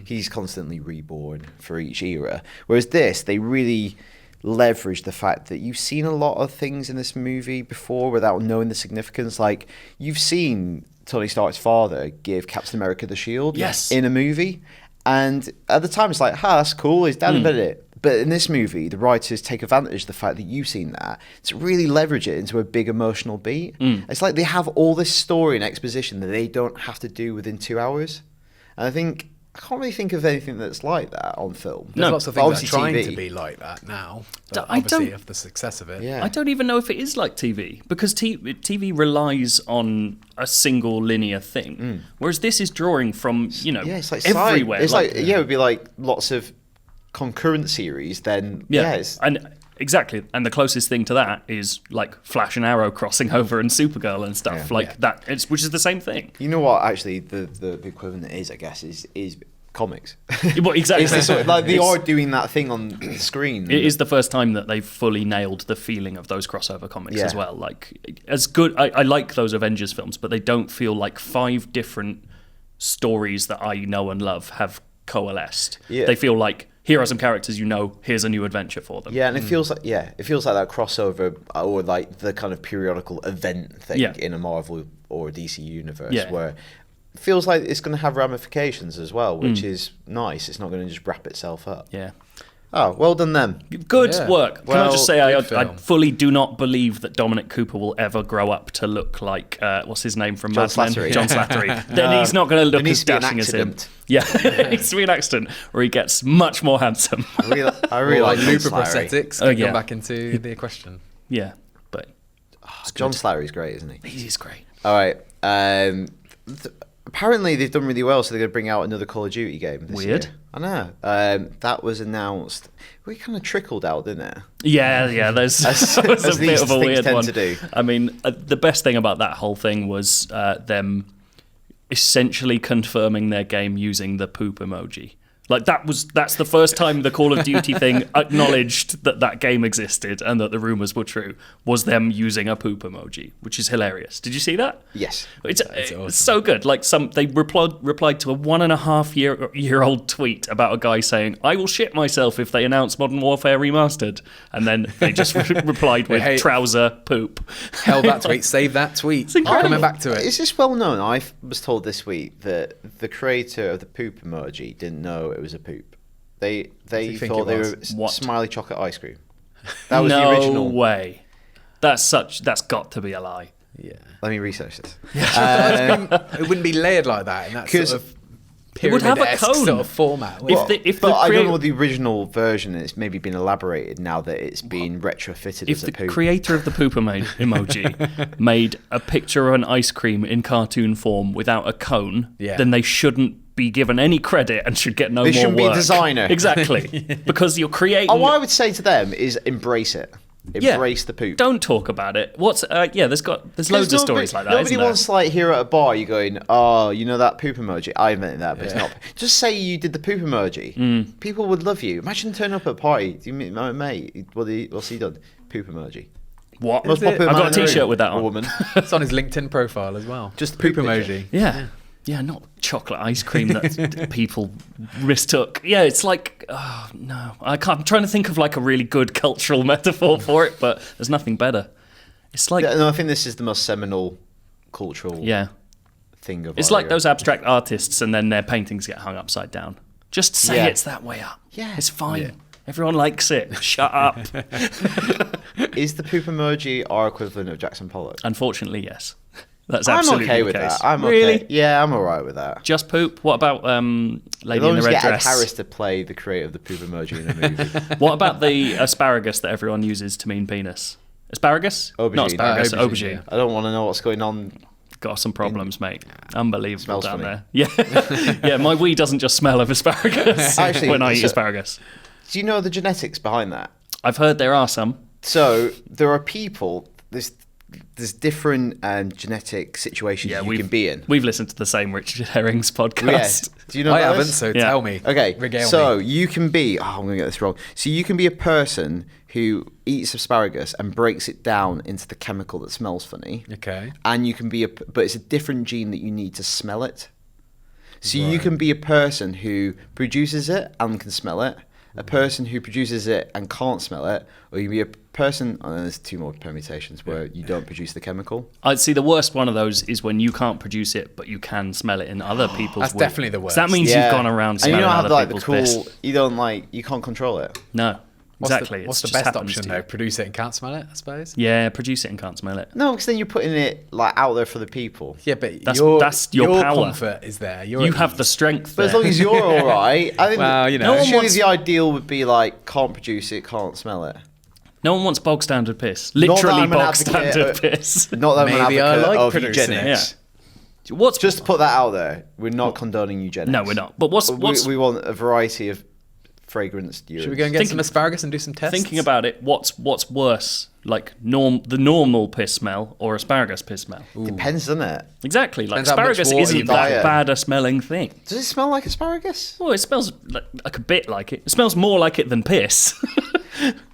He's constantly reborn for each era. Whereas this, they really leverage the fact that you've seen a lot of things in this movie before without knowing the significance. Like, you've seen Tony Stark's father give Captain America the shield in a movie, and at the time it's like, that's cool, his dad invented it. But in this movie, the writers take advantage of the fact that you've seen that to really leverage it into a big emotional beat. It's like they have all this story and exposition that they don't have to do within 2 hours. And I can't really think of anything that's like that on film. There's lots of things that are trying TV. to be like that now. But I obviously, don't- of the success of it. Yeah. I don't even know if it is like TV, because TV relies on a single linear thing, whereas this is drawing from It's like everywhere. It's like it would be like lots of concurrent series. Then and exactly, and the closest thing to that is like Flash and Arrow crossing over and Supergirl and stuff that. Which is the same thing. You know what? Actually, the equivalent is, I guess, is comics. Well, exactly. It's sort of like they are doing that thing on the screen. It is the first time that they've fully nailed the feeling of those crossover comics Yeah. as well. Like, as good, I like those Avengers films, but they don't feel like 5 different stories that I know and love have coalesced. Yeah. They feel like, here are some characters here's a new adventure for them. Yeah, and it feels like that crossover or like the kind of periodical event thing in a Marvel or a DC universe where it feels like it's going to have ramifications as well, which is nice. It's not going to just wrap itself up. Yeah. Oh, well done them. Good Yeah. work. Can I Well, just say, I film. fully do not believe that Dominic Cooper will ever grow up to look like, what's his name from John Mad Men? Slattery. John Slattery. Then he's not going to look There needs as to be an dashing as him. accident. Yeah, it needs to be an accident where he gets much more handsome. I really Or like like John Looper Slattery. prosthetics Oh, can yeah. come back into the equation. Yeah, but John Slattery's great, isn't he? he is great. All right. Apparently they've done really well, so they're going to bring out another Call of Duty game this Weird. year. I know. That was announced. We kind of trickled out, didn't it? Yeah, that was as a bit these of a things weird tend one. to do. I mean, the best thing about that whole thing was them essentially confirming their game using the poop emoji. Like, that's the first time the Call of Duty thing acknowledged that game existed and that the rumors were true, was them using a poop emoji, which is hilarious. Did you see that? Yes. It's awesome. so good. Like, they replied to a 1.5 year old tweet about a guy saying, "I will shit myself if they announce Modern Warfare Remastered," and then they just replied with Hey. trouser poop. Held that tweet, save that tweet. incredible. Coming back to it. Is this well known? I was told this week that the creator of the poop emoji didn't know it was a poop. They you think thought it they was? were What? smiley chocolate ice cream. That was no the original. way. That's got to be a lie. Yeah. Let me research this. It wouldn't be layered like that in that 'Cause sort of it would have a pyramid-esque cone. sort of format. But I don't know the original version. It's maybe been elaborated now that it's been retrofitted If as the a poop. creator of the poop emoji made a picture of an ice cream in cartoon form without a cone, Yeah. then they shouldn't be given any credit and should get no They more shouldn't be a work. designer. Exactly. Because you're creating... What I would say to them is embrace it. Embrace the poop. Don't talk about it. There's loads of stories like that, Nobody isn't there? wants like here at a bar. You're going, oh, you know that poop emoji. I invented that, but it's not. Just say you did the poop emoji. People would love you. Imagine turning up at a party. Do you mean my mate? What's he done? Poop emoji. What? Most Is it? popular I've man got a in the T-shirt room. with that A on. woman. It's on his LinkedIn profile as well. Just poop poop emoji. Yeah, not chocolate ice cream that people mistook. Yeah, it's like, oh, no. I'm trying to think of like a really good cultural metaphor for it, but there's nothing better. It's like, Yeah, no, I think this is the most seminal cultural thing of. It's our like era. those abstract artists and then their paintings get hung upside down. Just say Yeah. it's that way up. Yeah. It's fine. Yeah. Everyone likes it. Shut up. Is the poop emoji our equivalent of Jackson Pollock? Unfortunately, yes. That's I'm absolutely okay the with case. that. I'm really? okay. Yeah, I'm alright with that. Just poop? What about Lady As in long the as Red you get Ed Dress? Harris to play the creator of the poop emoji in a movie. What about the asparagus that everyone uses to mean penis? Asparagus? Aubergine. Not asparagus, Aubergine, aubergine. yeah. I don't want to know what's going on. Got some problems, mate. Unbelievable Smells down funny. there. Yeah, my wee doesn't just smell of asparagus Actually, when I eat so- asparagus. Do you know the genetics behind that? I've heard there are some. So there are people. there's different genetic situations you can be in. We've listened to the same Richard Herring's podcast. Yes. Do you know I about haven't, this? so tell me. Okay, Regale so me. you can be... Oh, I'm going to get this wrong. So you can be a person who eats asparagus and breaks it down into the chemical that smells funny. Okay. And you can be but it's a different gene that you need to smell it. So you can be a person who produces it and can smell it, a person who produces it and can't smell it, or you can be a person, and then there's 2 more permutations where you don't produce the chemical. I'd see the worst one of those is when you can't produce it, but you can smell it in other people's That's definitely the worst. So that means you've gone around and smelling you don't have other like the people's cool, piss. you can't control it. No, exactly. What's the It just best happens option to you. though? Produce it and can't smell it, I suppose. Yeah, produce it and can't smell it. No, because then you're putting it like out there for the people. Yeah, but That's your power. comfort is there. You have the strength But as there. long as you're all right, I think. Well, you know. surely the ideal would be like can't produce it, can't smell it. No one wants bog standard piss. Not that Literally I'm an bog advocate standard of- piss. Not that I'm an Maybe I advocate like of producing it. eugenics. What's Just to put that out there, we're not condoning eugenics. No, we're not. But what's we want a variety of fragrance. Should we go and get some asparagus and do some tests? thinking about it? What's worse, like the normal piss smell or asparagus piss smell? Depends, doesn't it? Exactly. Like Depends how much asparagus water isn't you that buy. bad a smelling thing. Does it smell like asparagus? Well, it smells like a bit like it. It smells more like it than piss.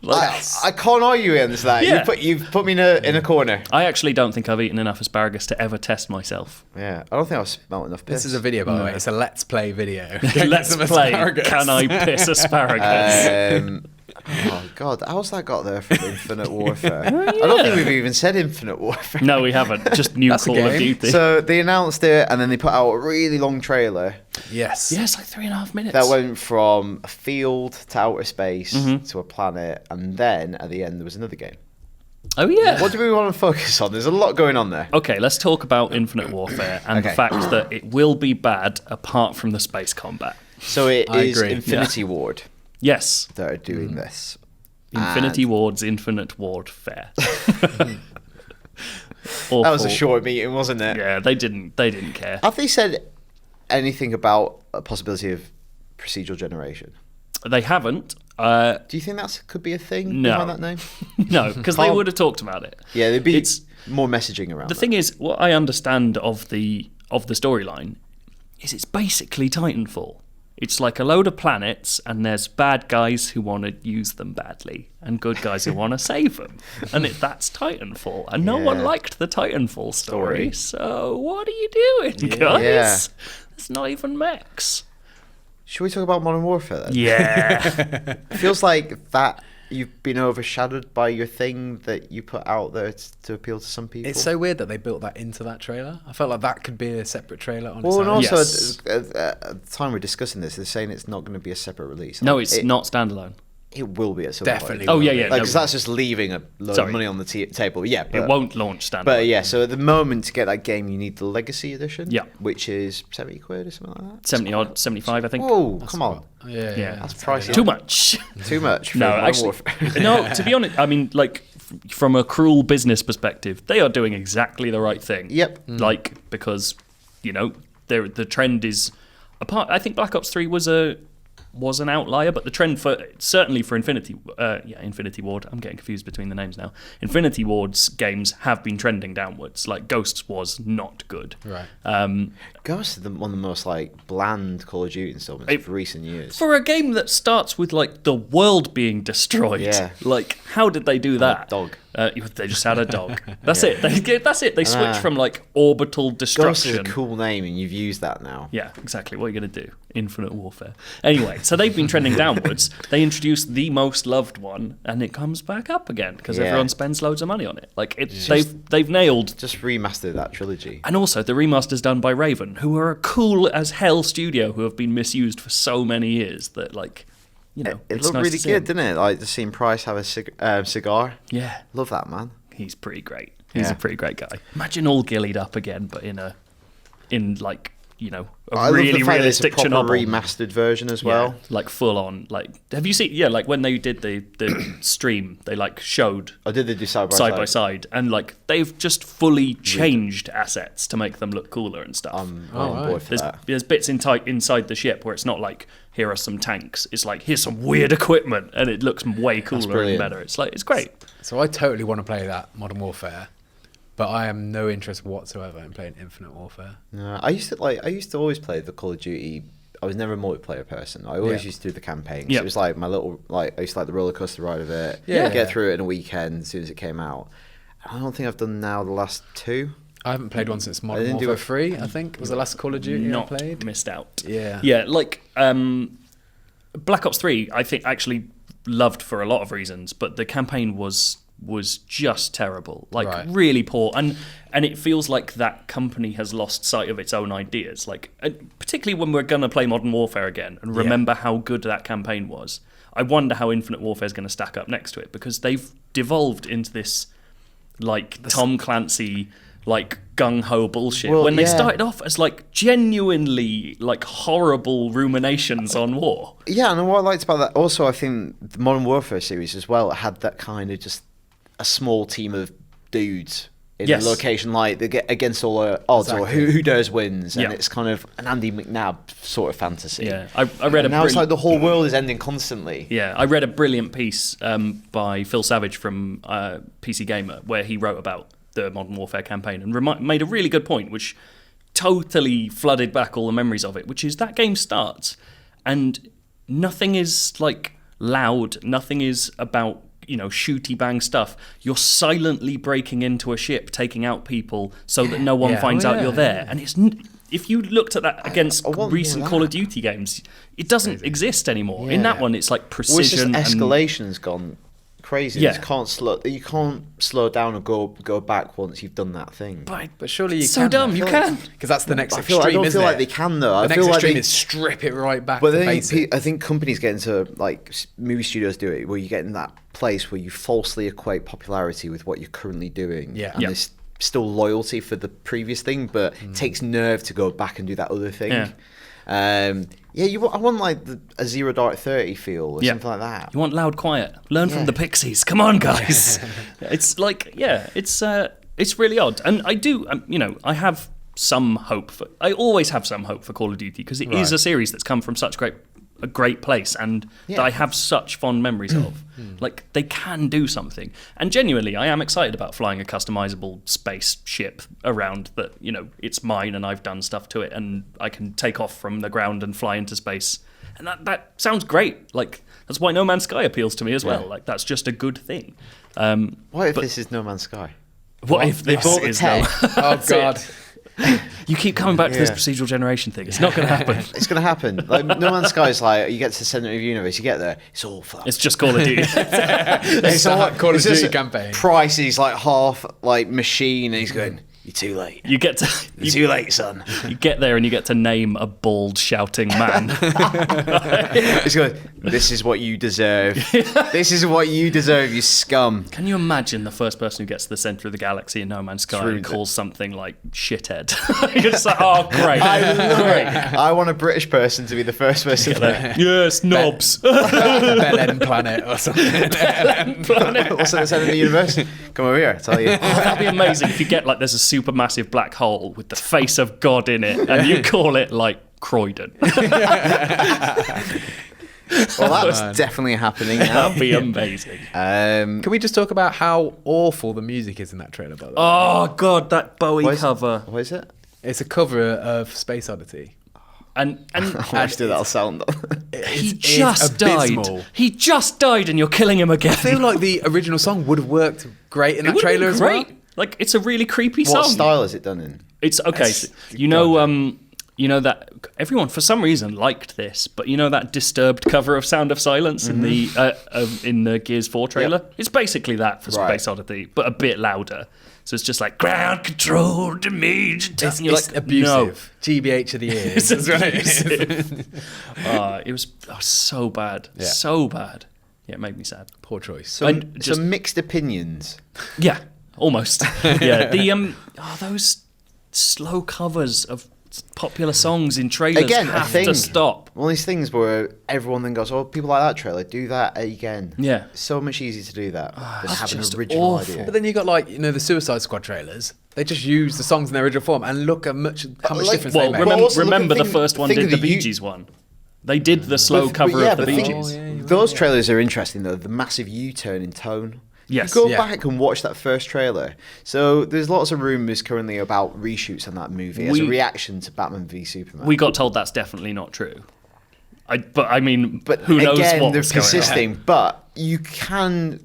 I can't argue against that. Yeah. You've put me in a corner. I actually don't think I've eaten enough asparagus to ever test myself. Yeah, I don't think I've smelled enough piss. This is a video, by the way. It's a let's play video. Let's Some play. asparagus. Can I piss asparagus? Oh God, how's that got there from Infinite Warfare? I don't think we've even said Infinite Warfare. No, we haven't. Just new That's a Call of game. Duty. So they announced it, and then they put out a really long trailer Yes. yeah, it's like 3.5 minutes. that went from a field to outer space Mm-hmm. to a planet, and then at the end there was another game. Oh yeah. What do we want to focus on? There's a lot going on there. Okay, let's talk about Infinite Warfare and the Okay. fact that it will be bad apart from the space combat. So it I is agree. Infinity Ward Yes, that are doing this. Infinity And- Ward's Infinite Warfare. That was a short meeting, wasn't it? Yeah, they didn't care. Have they said anything about a possibility of procedural generation? They haven't. Do you think that could be a thing No. behind that name? No, because they would have talked about it. Yeah, there'd be It's- more messaging around The that. thing is, what I understand of the storyline is it's basically Titanfall. It's like a load of planets, and there's bad guys who want to use them badly, and good guys who want to save them. And that's Titanfall. And no one Yeah. liked the Titanfall story. Story. So what are you doing, guys? Yeah. There's not even mechs. Should we talk about Modern Warfare then? Yeah. It feels like that you've been overshadowed by your thing that you put out there to appeal to some people. It's so weird that they built that into that trailer. I felt like that could be a separate trailer on well, its and own. also Yes. at the time we're discussing this, they're saying it's not going to be a separate release. No, it's not standalone. It will be at some Definitely point. Oh, will yeah, be. yeah. Because no, that's just leaving a load Sorry. of money on the table. Yeah, it won't launch standalone. But yeah, so at the moment to get that game, you need the Legacy Edition. Yeah. which is 70 quid or something like that. 70 odd, 75, I think. Whoa, come on, Yeah, that's pricey. Too much. Too much. For No, Modern actually, Warfare. no. To be honest, I mean, like from a cruel business perspective, they are doing exactly the right thing. Yep. Like because the trend is apart. I think Black Ops 3 was an outlier, but the trend certainly for Infinity Ward. I'm getting confused between the names now. Infinity Ward's games have been trending downwards. Like Ghosts was not good. Right. Ghost is one of the most like bland Call of Duty installments of recent years. For a game that starts with like the world being destroyed, Yeah. like how did they do that? dog. They just had a dog. That's it. That's it. They switched from like orbital Ghost destruction. is a cool name, and you've used that now. Yeah, exactly. What are you going to do? Infinite Warfare. Anyway, so they've been trending downwards. They introduced the most loved one, and it comes back up again because Yeah. everyone spends loads of money on it. Like they've nailed. Just remaster that trilogy. And also, the remaster's done by Raven, who are a cool as hell studio who have been misused for so many years that, like, It it's looked nice really to see good, them. didn't it? Like just seeing Price have a cigar. Yeah, Love that, man. he's pretty great. He's Yeah. a pretty great guy. Imagine all gillied up again, but in like a I really love the fact that it's a realistic proper Chernobyl. remastered version as well. Yeah, like full on. Like, have you seen? Yeah, like when they did the stream, they like showed Or did they do side by side, and like they've just fully changed assets to make them look cooler and stuff. I'm on board for that. There's bits inside the ship where it's not like here are some tanks. It's like here's some weird equipment, and it looks way cooler and brilliant. better. It's great. So I totally want to play that Modern Warfare. but I am no interest whatsoever in playing Infinite Warfare. No, I used to always play the Call of Duty. I was never a multiplayer person. I always used to do the campaign. Yeah. It was like my little, like, I used to like the roller coaster ride of it. Yeah. Get through it in a weekend as soon as it came out. I don't think I've done now the last 2. I haven't played one since Modern didn't do Warfare a- 3, I think, was the last Call of Duty Not I played. missed out. Yeah. Yeah, like Black Ops 3, I think actually loved for a lot of reasons, but the campaign was just terrible, like Right. really poor, and it feels like that company has lost sight of its own ideas. Like, particularly when we're gonna play Modern Warfare again and remember how good that campaign was. I wonder how Infinite Warfare is going to stack up next to it, because they've devolved into this like Tom Clancy, like gung-ho bullshit, Well, when they yeah. started off as like genuinely like horrible ruminations on war. Yeah, and what I liked about that, also, I think the Modern Warfare series as well had that kind of just a small team of dudes in Yes. a location, like they get against all odds, or Exactly. who dares wins, and Yeah. it's kind of an Andy McNabb sort of fantasy. Yeah, I read a And now it's brilliant- like the whole world is ending constantly. Yeah, I read a brilliant piece by Phil Savage from PC Gamer, where he wrote about the Modern Warfare campaign and made a really good point, which totally flooded back all the memories of it, which is that game starts and nothing is like loud, nothing is about, shooty bang stuff. You're silently breaking into a ship, taking out people so that no one Yeah. finds Oh, out yeah. you're there. And if you looked at that against I want recent more of Call of that. Duty games, it doesn't exist anymore. In Yeah. that one, it's like Well, it's just precision and escalation's gone crazy. Yeah. You can't slow down or go back once you've done that thing. But surely you It's can. so dumb. You can. Because that's the next I extreme, don't isn't feel it? like they can though. The I next feel like extreme they, is strip it right back but to I basic. think companies get into, like, movie studios do it, where you get in that place where you falsely equate popularity with what you're currently doing. Yeah. And Yeah. there's still loyalty for the previous thing, but it takes nerve to go back and do that other thing. Yeah. I want like a Zero Dark 30 feel or Yeah. something like that. You want loud, quiet. Learn from Yeah. the Pixies. Come on, guys. It's like, it's really odd. And I do, I have some hope for. I always have some hope for Call of Duty, because it is Right. a series that's come from such a great place, and that I have such fond memories of. Like, they can do something. And genuinely, I am excited about flying a customizable spaceship around that, it's mine and I've done stuff to it and I can take off from the ground and fly into space. And that sounds great. Like, that's why No Man's Sky appeals to me as well. Yeah. Like, that's just a good thing. What if but- this is No Man's Sky? What if They this bought the is tech. no? Oh, That's it. God. You keep coming back to this Yeah. procedural generation thing. It's not going to happen. It's going to happen. Like, No Man's Sky is like, you get to the center of the universe, you get there, it's all fucked. It's just Call of Duty. It's a Call of it's just Duty a campaign. Price, he's like half like machine, and he's going, "You're too late. You get to You're too late, son." you get there and you get to name a bald shouting man. He's going, "This is what you deserve. This is what you deserve, you scum." Can you imagine the first person who gets to the center of the galaxy in No Man's Sky True. and calls something like shithead? You're just like, oh, great. I love Great. it. I want a British person to be the first person there. Yes, knobs. Belen Planet or something. What's at the center of the universe? Come over here, I'll tell you. Oh, that'd be amazing if you get like there's a supermassive black hole with the face of God in it, and you call it like Croydon. Well, that's definitely happening now. That'd be amazing. Can we just talk about how awful the music is in that trailer, by the way? Oh God, that Bowie What is- cover. What is it? It's a cover of Space Oddity. And I wish that'll sound. he It's just died. abysmal. He just died, and you're killing him again. I feel like the original song would have worked great in that would've been trailer as well. great. Like, it's a really creepy What song. style is it done in? It's okay. It's- So, you know that everyone for some reason liked this, but you know that disturbed cover of Sound of Silence in the Gears 4 trailer. Yep. It's basically that for Right. Space Oddity, but a bit louder. So it's just like ground control damage. It's, And you're it's like, abusive. GBH of the ears. It's That's what it abusive. is. It was so bad, Yeah. so bad. Yeah, it made me sad. Poor choice. Some mixed opinions. Yeah, almost. Yeah, those slow covers of popular songs in trailers Again, a have thing. to stop. One of these things where everyone then goes, "Oh, people like that trailer. Do that again." Yeah. It's so much easier to do that than it's have an just original awful. idea. But then you got the Suicide Squad trailers. They just use the songs in their original form and look at how much like- difference Well, they make. Well, also remember look the at first one think did of the the Bee U- Gees one. They did the slow But- cover but yeah, of the but Bee think- Gees. yeah, you're Those right, yeah. trailers are interesting though. The massive U-turn in tone. Yes. Go Yeah. back and watch that first trailer. So there's lots of rumours currently about reshoots on that movie as a reaction to Batman v Superman. We got told that's definitely not true. But But who knows again, what they're was going on? persisting. But you can.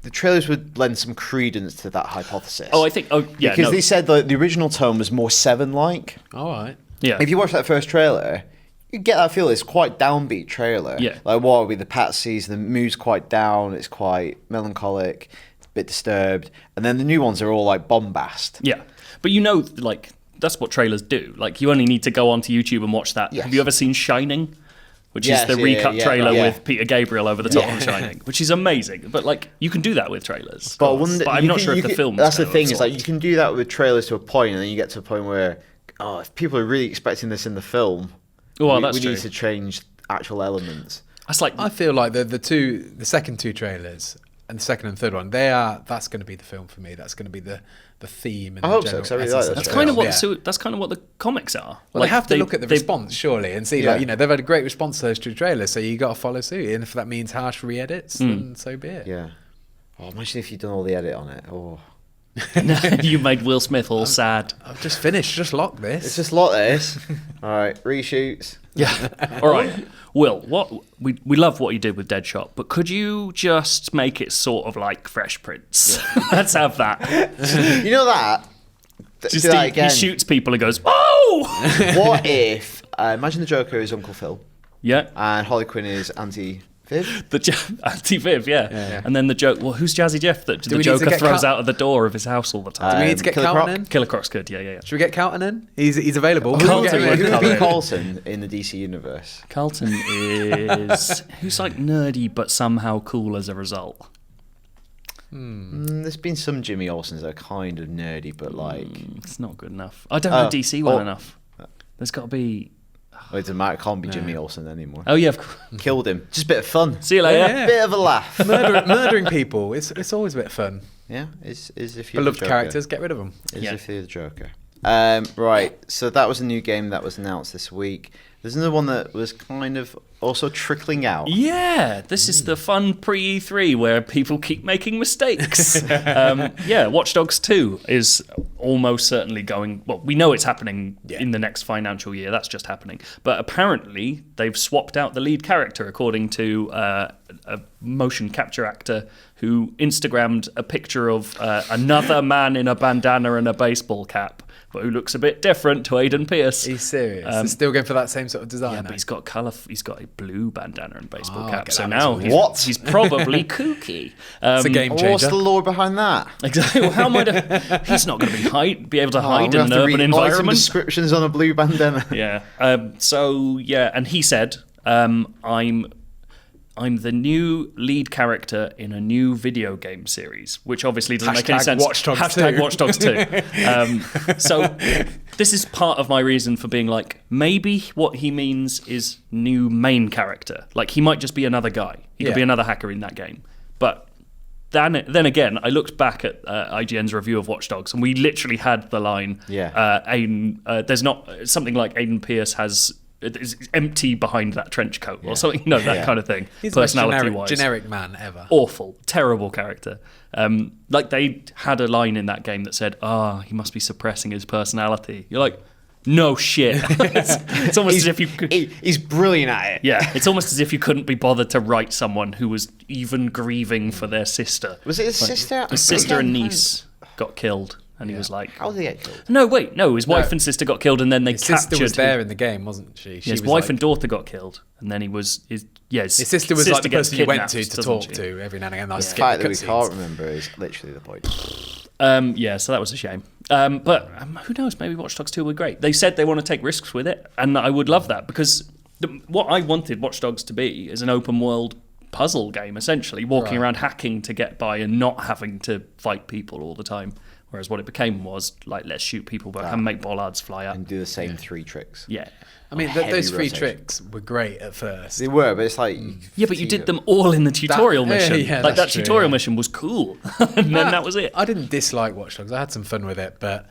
The trailers would lend some credence to that hypothesis. Oh, I think. Oh, yeah. because no. they said the original tone was more Seven-like. All right. Yeah. If you watch that first trailer, you get that feel. It's quite downbeat trailer. Yeah. Like what would be the patsies? The mood's quite down. It's quite melancholic. It's a bit disturbed. And then the new ones are all like bombast. Yeah, but like that's what trailers do. Like you only need to go onto YouTube and watch that. Yes. Have you ever seen Shining? Which Yes, is the yeah, recut yeah, trailer yeah. with Peter Gabriel over the top of Shining, which is amazing. But like you can do that with trailers. But, I wonder- I'm you not can- sure you if the can- film. That's the thing. Is like you can do that with trailers to a point, and then you get to a point where, if people are really expecting this in the film, Well, we that's need true. to change actual elements. That's like I feel like the second two trailers and the second and third one, that's going to be the film for me. That's going to be the theme. And I the hope so, general 'cause I really essence like of that that's the kind of film. what Yeah. that's kind of what the comics are. Well, like they have to look at the response, surely, and see, Yeah. like, they've had a great response to those two trailers, so you got to follow suit. And if that means harsh re-edits, then so be it. Yeah. Oh, imagine if you'd done all the edit on it. Oh, You made Will Smith all sad. I've just finished. Just lock this. it's just like this. All right, reshoots. Yeah. All right. Will, what we love what you did with Deadshot, but could you just make it sort of like Fresh Prince? Let's have that. You know that. Just Do that he again. shoots people and goes, "Oh!" What if imagine the Joker is Uncle Phil Yeah. and Harley Quinn is Auntie Viv? The anti-Viv, yeah. And then the joke. Well, who's Jazzy Jeff that we the need to Joker get throws Cal- out of the door of his house all the time? Do we need to get Killer Calvin Croc? in? Killer Croc's good. Yeah. Should we get Carlton in? He's available. Who Carlton would would be come in. Carlton in the DC universe? Carlton is who's like nerdy but somehow cool as a result. There's been some Jimmy Olsens that are kind of nerdy, but like, It's not good enough. I don't know DC well enough. There's got to be. it doesn't matter. It can't be Jimmy Olsen anymore. Oh yeah, of course. Killed him. Just a bit of fun. See you later. Yeah. Bit of a laugh. Murdering people. It's always a bit of fun. Yeah, is if you're Beloved the Joker. characters, get rid of them. Is Yeah. if you're the Joker. Right, so that was a new game that was announced this week. There's another one that was kind of also trickling out. Yeah, this is the fun pre-E3 where people keep making mistakes. Watch Dogs 2 is almost certainly going... Well, we know it's happening in the next financial year. That's just happening. But apparently, they've swapped out the lead character, according to a motion capture actor who Instagrammed a picture of another man in a bandana and a baseball cap, but who looks a bit different to Aidan Pierce. He's serious. They're still going for that same sort of design. Yeah, but he's got colour. He's got a blue bandana and baseball Oh, cap. get So that now as he's, well. What? he's probably kooky. It's a game What's changer. the lore behind that? Exactly. Well, how am I to? He's not going to be able to hide in an urban Some environment. descriptions on a blue bandana. Yeah. And he said, I'm the new lead character in a new video game series, which obviously doesn't make any Hashtag sense. Watch Dogs Hashtag 2. Watch Dogs 2. So this is part of my reason for being like, maybe what he means is new main character. Like he might just be another guy. He could Yeah. be another hacker in that game. But then again, I looked back at IGN's review of Watch Dogs, and we literally had the line, there's not something like Aidan Pierce is empty behind that trench coat or something, that kind of thing. He's the most Personality-wise, generic man ever. awful, terrible character. Like they had a line in that game that said, he must be suppressing his personality. You're like, no shit. it's almost as if you could... He's brilliant at it. Yeah, it's almost as if you couldn't be bothered to write someone who was even grieving for their sister. Was it his sister? His sister and niece got killed, and he was like... How did he get killed? No, his wife and sister got killed, and then they His captured sister was there him. in the game, wasn't she? Yeah, She his was wife like- and daughter got killed, and then his His sister was like the gets person you went kidnapped, to doesn't talk she? to every now and again. The fact that we can't remember is literally the point. So that was a shame. But who knows? Maybe Watch Dogs 2 were great. They said they want to take risks with it, and I would love that because what I wanted Watch Dogs to be is an open world puzzle game, essentially walking around hacking to get by and not having to fight people all the time. Whereas what it became was like, let's shoot people back and make bollards fly up. And do the same 3 tricks. Yeah. I mean, Heavy those 3 rotation. tricks were great at first. They were, but it's like... Yeah, but you did them all in the tutorial mission. yeah, like that that's true, tutorial yeah. mission was cool, and then that was it. I didn't dislike Watch Dogs. I had some fun with it, but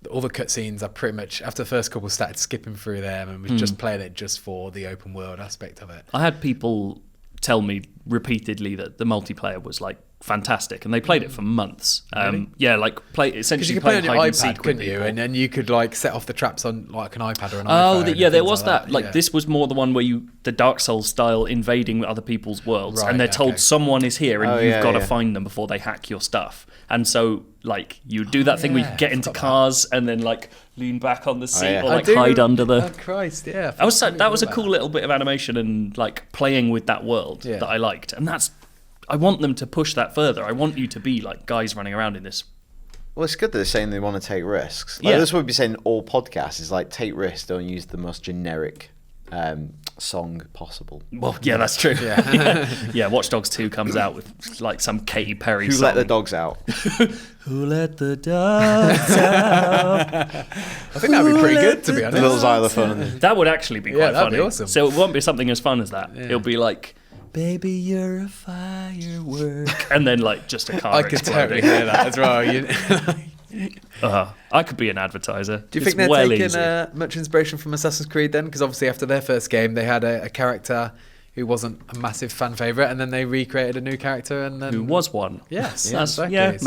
all the cutscenes, I pretty much, after the first couple, started skipping through them and was just playing it just for the open world aspect of it. I had people tell me repeatedly that the multiplayer was like fantastic, and they played it for months. Really? Yeah, like Because essentially you could play play on your hide and iPad, seek with couldn't you? people. And then you could like set off the traps on like an iPad or an Oh, iPhone. yeah, and there things was that. Like Yeah. this was more the one where the Dark Souls style invading other people's worlds, Right, and they're told okay. someone is here, and Oh, you've yeah, got to yeah. find them before they hack your stuff. And so, like, you do that thing where you yeah, get into forgot that. cars and then like lean back on the seat yeah. or I like do- hide under the. Oh Christ, yeah. That was a cool little bit of animation and like playing with that world Yeah. that I liked, and I want them to push that further. I want you to be like guys running around in this. Well, it's good that they're saying they want to take risks. Like, Yeah. That's what we'd be saying in all podcasts is like, take risks, don't use the most generic song possible. Well, yeah, that's true. Yeah. Yeah, Watch Dogs 2 comes out with like some Katy Perry Who song. let the dogs out? Who let the dogs out? I think that'd be pretty good, to be honest. Little xylophone. That would actually be quite Yeah, that'd funny. be awesome. So it won't be something as fun as that. Yeah. It'll be like, baby, you're a firework. And then like just a car I could exploding. totally hear that as well. I could be an advertiser. Do you It's think they're well taking easy. much inspiration from Assassin's Creed then? Because obviously after their first game, they had a character who wasn't a massive fan favourite, and then they recreated a new character, and then Who was one? Yes, That's, exactly. yeah,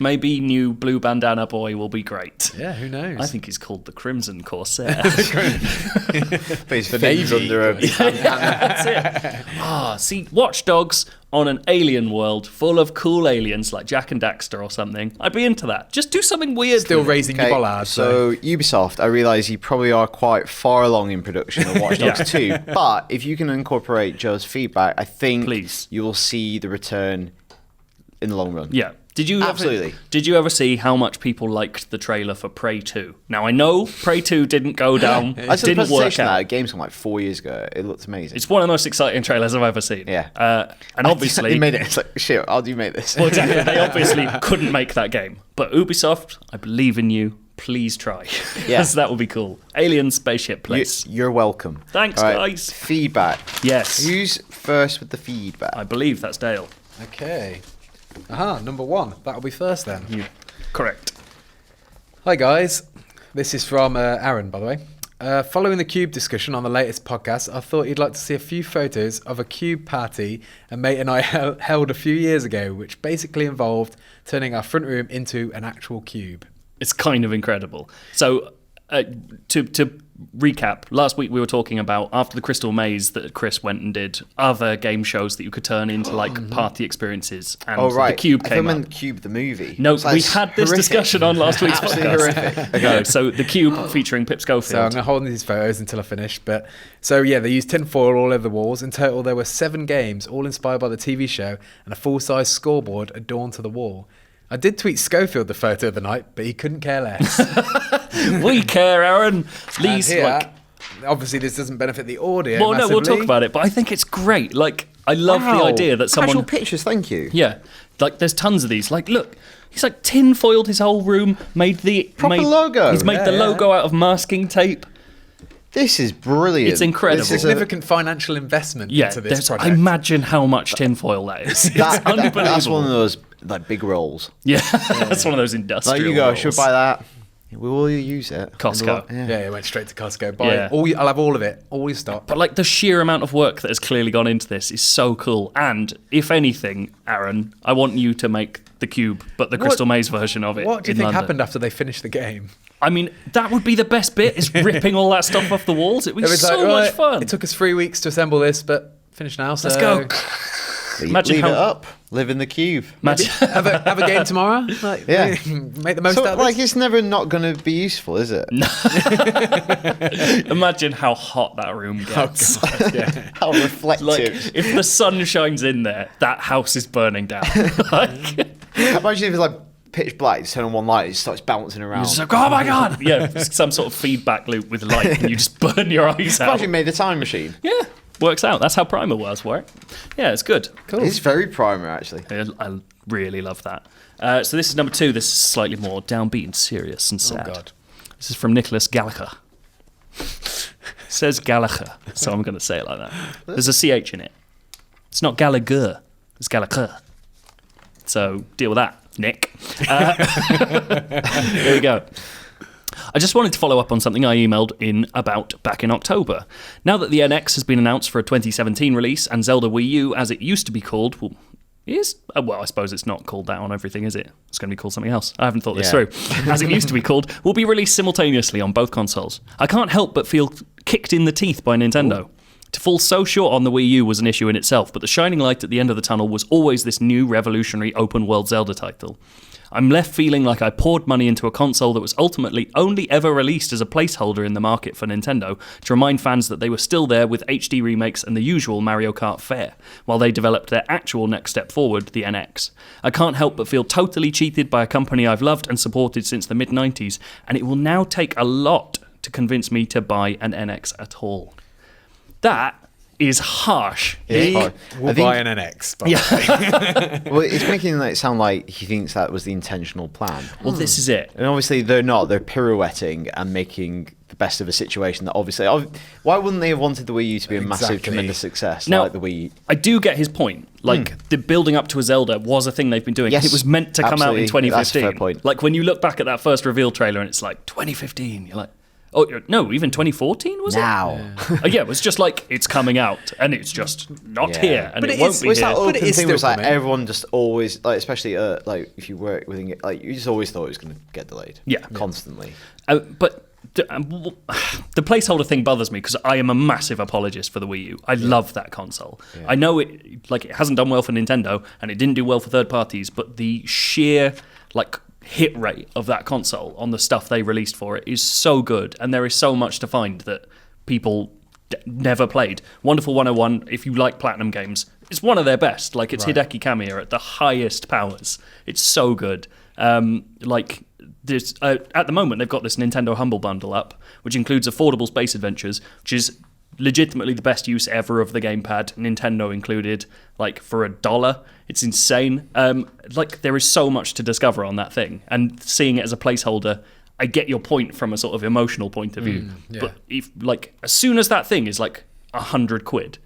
maybe new blue bandana boy will be great. Yeah, who knows? I think he's called the Crimson Corsair. But his name's Navy. under a That's it. See, Watch Dogs on an alien world full of cool aliens like Jack and Daxter or something. I'd be into that. Just do something weird. Still with it. raising your bollard. so Ubisoft, I realise you probably are quite far along in production of Watch Dogs 2, but if you can incorporate Joe's feedback, I think Please. you will see the return in the long run. Yeah. Did you Absolutely. Did you ever see how much people liked the trailer for Prey 2? Now I know Prey 2 didn't go down, I saw the didn't work presentation of that out. at Gamescom like 4 years ago. It looked amazing. It's one of the most exciting trailers I've ever seen. Yeah. And obviously, they made it. It's like, shit, how do you make this? well, exactly. They obviously couldn't make that game. But Ubisoft, I believe in you. Please try. Yeah. Yes, that would be cool. Alien spaceship place. You're welcome. Thanks, All right, guys. Feedback. Yes. Who's first with the feedback? I believe that's Dale. Okay. Number one. That'll be first then. Correct. Hi guys, this is from Aaron, by the way. Following the Cube discussion on the latest podcast, I thought you'd like to see a few photos of a Cube party a mate and I held a few years ago, which basically involved turning our front room into an actual cube. It's kind of incredible. So, to recap, last week we were talking about after the Crystal Maze that Chris went and did other game shows that you could turn into like party experiences, and Oh right, the Cube I came thought you up. meant Cube the movie. No, It's like we had this horrific. discussion on last week's Absolutely podcast. horrific. No, so the Cube featuring Pip So I'm Schofield. going to hold these photos until I finish. But so yeah, they used tinfoil all over the walls. In total, there were 7 games, all inspired by the TV show, and a full-size scoreboard adorned to the wall. I did tweet Schofield the photo of the night, but he couldn't care less. We care, Aaron. And Least here, like. obviously, this doesn't benefit the audio. Well, no, we'll talk massively. about it, but I think it's great. Like, I love the Wow. idea that someone. Actual pictures, thank you. Yeah, like there's tons of these. Like, look, he's like tin-foiled his whole room, made the Proper logo. He's made Yeah, the yeah. logo out of masking tape. This is brilliant. It's incredible. This is Significant financial investment Yeah, into this there's, project. imagine how much tinfoil that is. It's unbelievable. that's one of those like big rolls. Yeah, that's one of those industrial. Like you go, rolls. should buy that. We will use it. Costco. Yeah. Yeah, it went straight to Costco. Buy Yeah. I'll have all of it. All your stock. But like the sheer amount of work that has clearly gone into this is so cool. And if anything, Aaron, I want you to make the Cube, but the Crystal Maze version of it. What do you in think London. happened after they finished the game? I mean, that would be the best bit, is ripping all that stuff off the walls. It'd be It was so like, much right, fun. It took us 3 weeks to assemble this, but finished now. So Let's go. Imagine Leave how- it up. Live in the cube. Imagine, have a game tomorrow. Like, Yeah. make the most So, out of like, this. it's never not going to be useful, is it? imagine how hot that room gets. How reflective. Like, if the sun shines in there, that house is burning down. Like, Imagine if it's like pitch black, you turn on one light, it starts bouncing around. it's like, oh my god! Yeah, some sort of feedback loop with light, and you just burn your eyes out. Imagine made a time machine. Yeah, works out. That's how Primer was, right? Yeah, it's good. Cool. It's very primer, actually. I really love that. So this is number 2. This is slightly more downbeat and serious and sad. God. This is from Nicholas Gallagher. Says Gallagher, so I'm going to say it like that. There's a CH in it. It's not Gallagher, it's Gallagher. So deal with that, Nick. Here we go. I just wanted to follow up on something I emailed in about back in October. Now that the NX has been announced for a 2017 release and Zelda Wii U, as it used to be called, will is, well, I suppose it's not called that on everything, is it? It's going to be called something else. I haven't thought this through. As it used to be called, will be released simultaneously on both consoles. I can't help but feel kicked in the teeth by Nintendo. Ooh. To fall so short on the Wii U was an issue in itself, but the shining light at the end of the tunnel was always this new revolutionary open-world Zelda title. I'm left feeling like I poured money into a console that was ultimately only ever released as a placeholder in the market for Nintendo to remind fans that they were still there with HD remakes and the usual Mario Kart fare, while they developed their actual next step forward, the NX. I can't help but feel totally cheated by a company I've loved and supported since the mid-90s, and it will now take a lot to convince me to buy an NX at all. That is harsh. We'll buy an NX. Yeah. Well, it's making it sound like he thinks that was the intentional plan. Well, this is it. And obviously they're not. They're pirouetting and making the best of a situation that obviously... Why wouldn't they have wanted the Wii U to be a massive, tremendous success now, like the Wii U? I do get his point. Like, the building up to a Zelda was a thing they've been doing. Yes, it was meant to come out in 2015. That's a fair point. Like, when you look back at that first reveal trailer and it's like, 2015, you're like... Oh, no, even 2014, was it? Now. Yeah, it was just like, it's coming out, and it's just not here, and it won't be It's here. that open But it is thing still was like coming. everyone just always, like, especially like if you work within it, like you just always thought it was going to get delayed. Yeah. Constantly. But the placeholder thing bothers me because I am a massive apologist for the Wii U. I love that console. Yeah. I know it hasn't done well for Nintendo, and it didn't do well for third parties, but the sheer, hit rate of that console on the stuff they released for it is so good, and there is so much to find that people never played. Wonderful 101, if you like Platinum games, it's one of their best. Like, it's Hideki Kamiya at the highest powers. It's so good. There's at the moment they've got this Nintendo Humble Bundle up, which includes affordable space adventures, which is legitimately the best use ever of the gamepad, Nintendo included, for $1. It's insane. There is so much to discover on that thing, and seeing it as a placeholder, I get your point from a sort of emotional point of view. But if as soon as that thing is £100,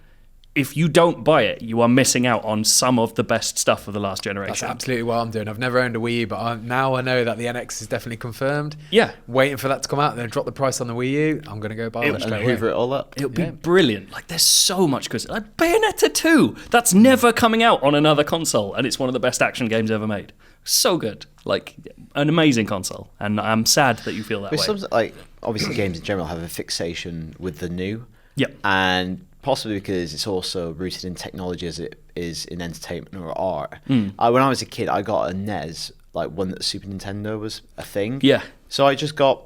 if you don't buy it, you are missing out on some of the best stuff of the last generation. That's absolutely what I'm doing. I've never owned a Wii U, but now I know that the NX is definitely confirmed. Yeah. Waiting for that to come out, then drop the price on the Wii U. I'm going to go buy it straight away. Hoover it all up. It'll be brilliant. There's so much good. Bayonetta 2, that's never coming out on another console, and it's one of the best action games ever made. So good. An amazing console, and I'm sad that you feel that way. Obviously games in general have a fixation with the new. Yep. And possibly because it's also rooted in technology as it is in entertainment or art. When I was a kid, I got a NES, when the Super Nintendo was a thing. Yeah. So I just got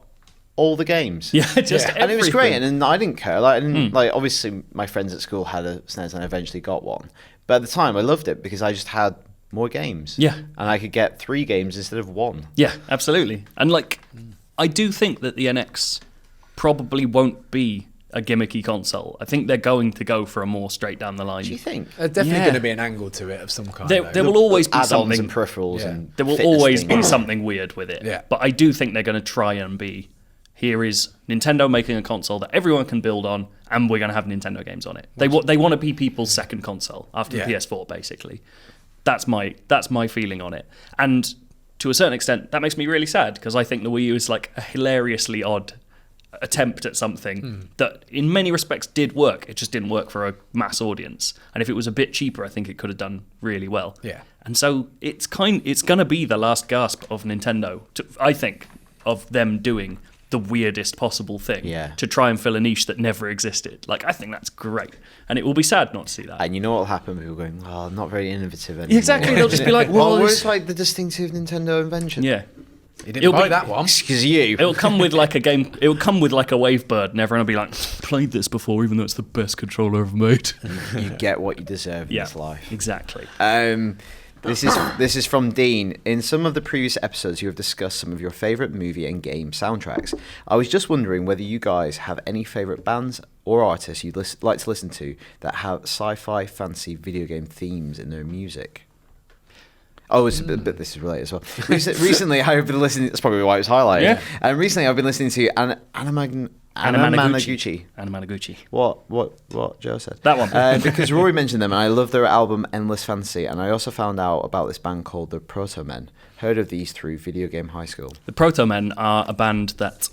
all the games. Yeah, just and it was great, and I didn't care. Obviously, my friends at school had a SNES, and I eventually got one. But at the time, I loved it because I just had more games. Yeah. And I could get 3 games instead of 1. Yeah, absolutely. And I do think that the NX probably won't be a gimmicky console. I think they're going to go for a more straight down the line. Do you think? There's definitely going to be an angle to it of some kind. There will always be add-ons something and peripherals, and there will always be something weird with it. Yeah. But I do think they're going to try and be, here is Nintendo making a console that everyone can build on, and we're going to have Nintendo games on it. They want to be people's second console after the PS4, basically. That's my feeling on it. And to a certain extent, that makes me really sad, because I think the Wii U is a hilariously odd attempt at something that in many respects did work. It just didn't work for a mass audience. And if it was a bit cheaper, I think it could have done really well. Yeah. And so it's going to be the last gasp of Nintendo, I think, of them doing the weirdest possible thing to try and fill a niche that never existed. I think that's great. And it will be sad not to see that. And you know what will happen? People going, not very innovative anymore. Exactly. They'll just be like, well, where's the distinctive Nintendo invention? Yeah. You didn't buy that one. Because you. It'll come with a game. It'll come with a Wavebird, and everyone will be like, "Played this before, even though it's the best controller ever made." You get what you deserve in this life. Exactly. This is from Dean. In some of the previous episodes, you have discussed some of your favourite movie and game soundtracks. I was just wondering whether you guys have any favourite bands or artists you'd like to listen to that have sci-fi, fantasy, video game themes in their music. Oh, but this is related as well. Recently, I've been listening. That's probably why it was highlighted. Yeah. And recently, I've been listening to Anna Managuchi. Anna Managuchi. What Joe said. That one. Because Rory mentioned them, and I love their album Endless Fantasy. And I also found out about this band called the Proto Men. Heard of these through Video Game High School. The Proto Men are a band that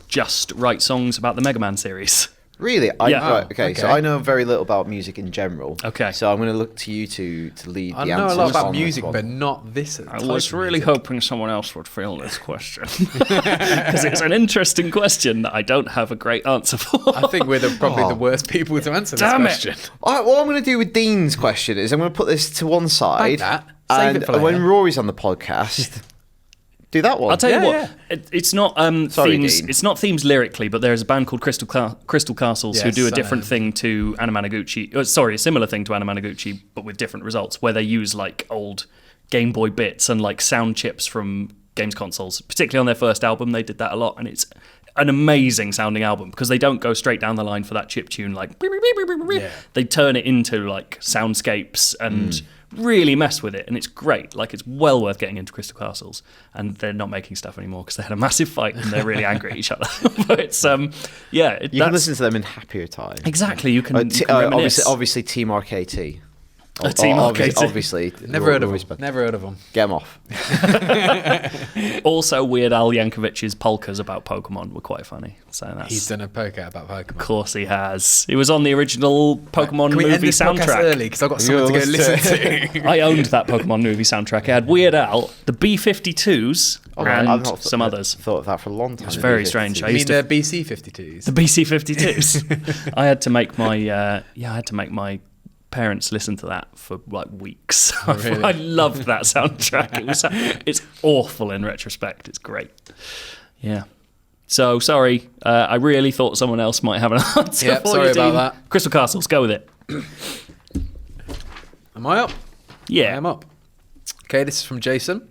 just write songs about the Mega Man series. Really? Yeah. Right, okay, so okay. I know very little about music in general. Okay. So I'm going to look to you to lead I the know a answers lot about on this music, one. but not this. I was really hoping someone else would field this question because it's an interesting question that I don't have a great answer for. I think we're probably Oh. the worst people to answer this Damn it. question. All right, what I'm going to do with Dean's question is I'm going to put this to one side. that. Save And it for later. when Rory's on the podcast, do that one. I'll tell you Yeah, what, yeah. it's not Sorry, themes. Dean. It's not themes lyrically, but there's a band called Crystal Castles who Yes, do a I different know. thing to Anamanaguchi. Sorry, a similar thing to Anamanaguchi, but with different results, where they use like old Game Boy bits and like sound chips from games consoles. Particularly on their first album, they did that a lot, and it's an amazing sounding album because they don't go straight down the line for that chip tune like Yeah. they turn it into like soundscapes and really mess with it, and it's great. Like, it's well worth getting into Crystal Castles, and they're not making stuff anymore because they had a massive fight and they're really angry at each other. But it's You can listen to them in happier times. exactly. You can, you can reminisce. Obviously, Team RKT. Team RKT. Obviously. Never heard of Rory's them. band. Never heard of them. Get them off. Also, Weird Al Yankovic's polkas about Pokemon were quite funny. So that's, He's done a poker about Pokemon. of course, he has. He was on the original Pokemon Can we end movie this podcast soundtrack. early? Because I've got someone to go listen listen to. I owned that Pokemon movie soundtrack. It had Weird Al, the B-52s, and I've not some others. Thought of that for a long time. It's very strange. I You mean used to the BC-52s? the BC-52s. I had to make my parents listen to that for like weeks. Really? I loved that soundtrack. It's awful in retrospect. It's great. Yeah. So sorry. I really thought someone else might have an answer Yep, for sorry you, about Dean. that. Crystal Castles. Go with it. Am I up? I Yeah. am up. Okay, this is from Jason.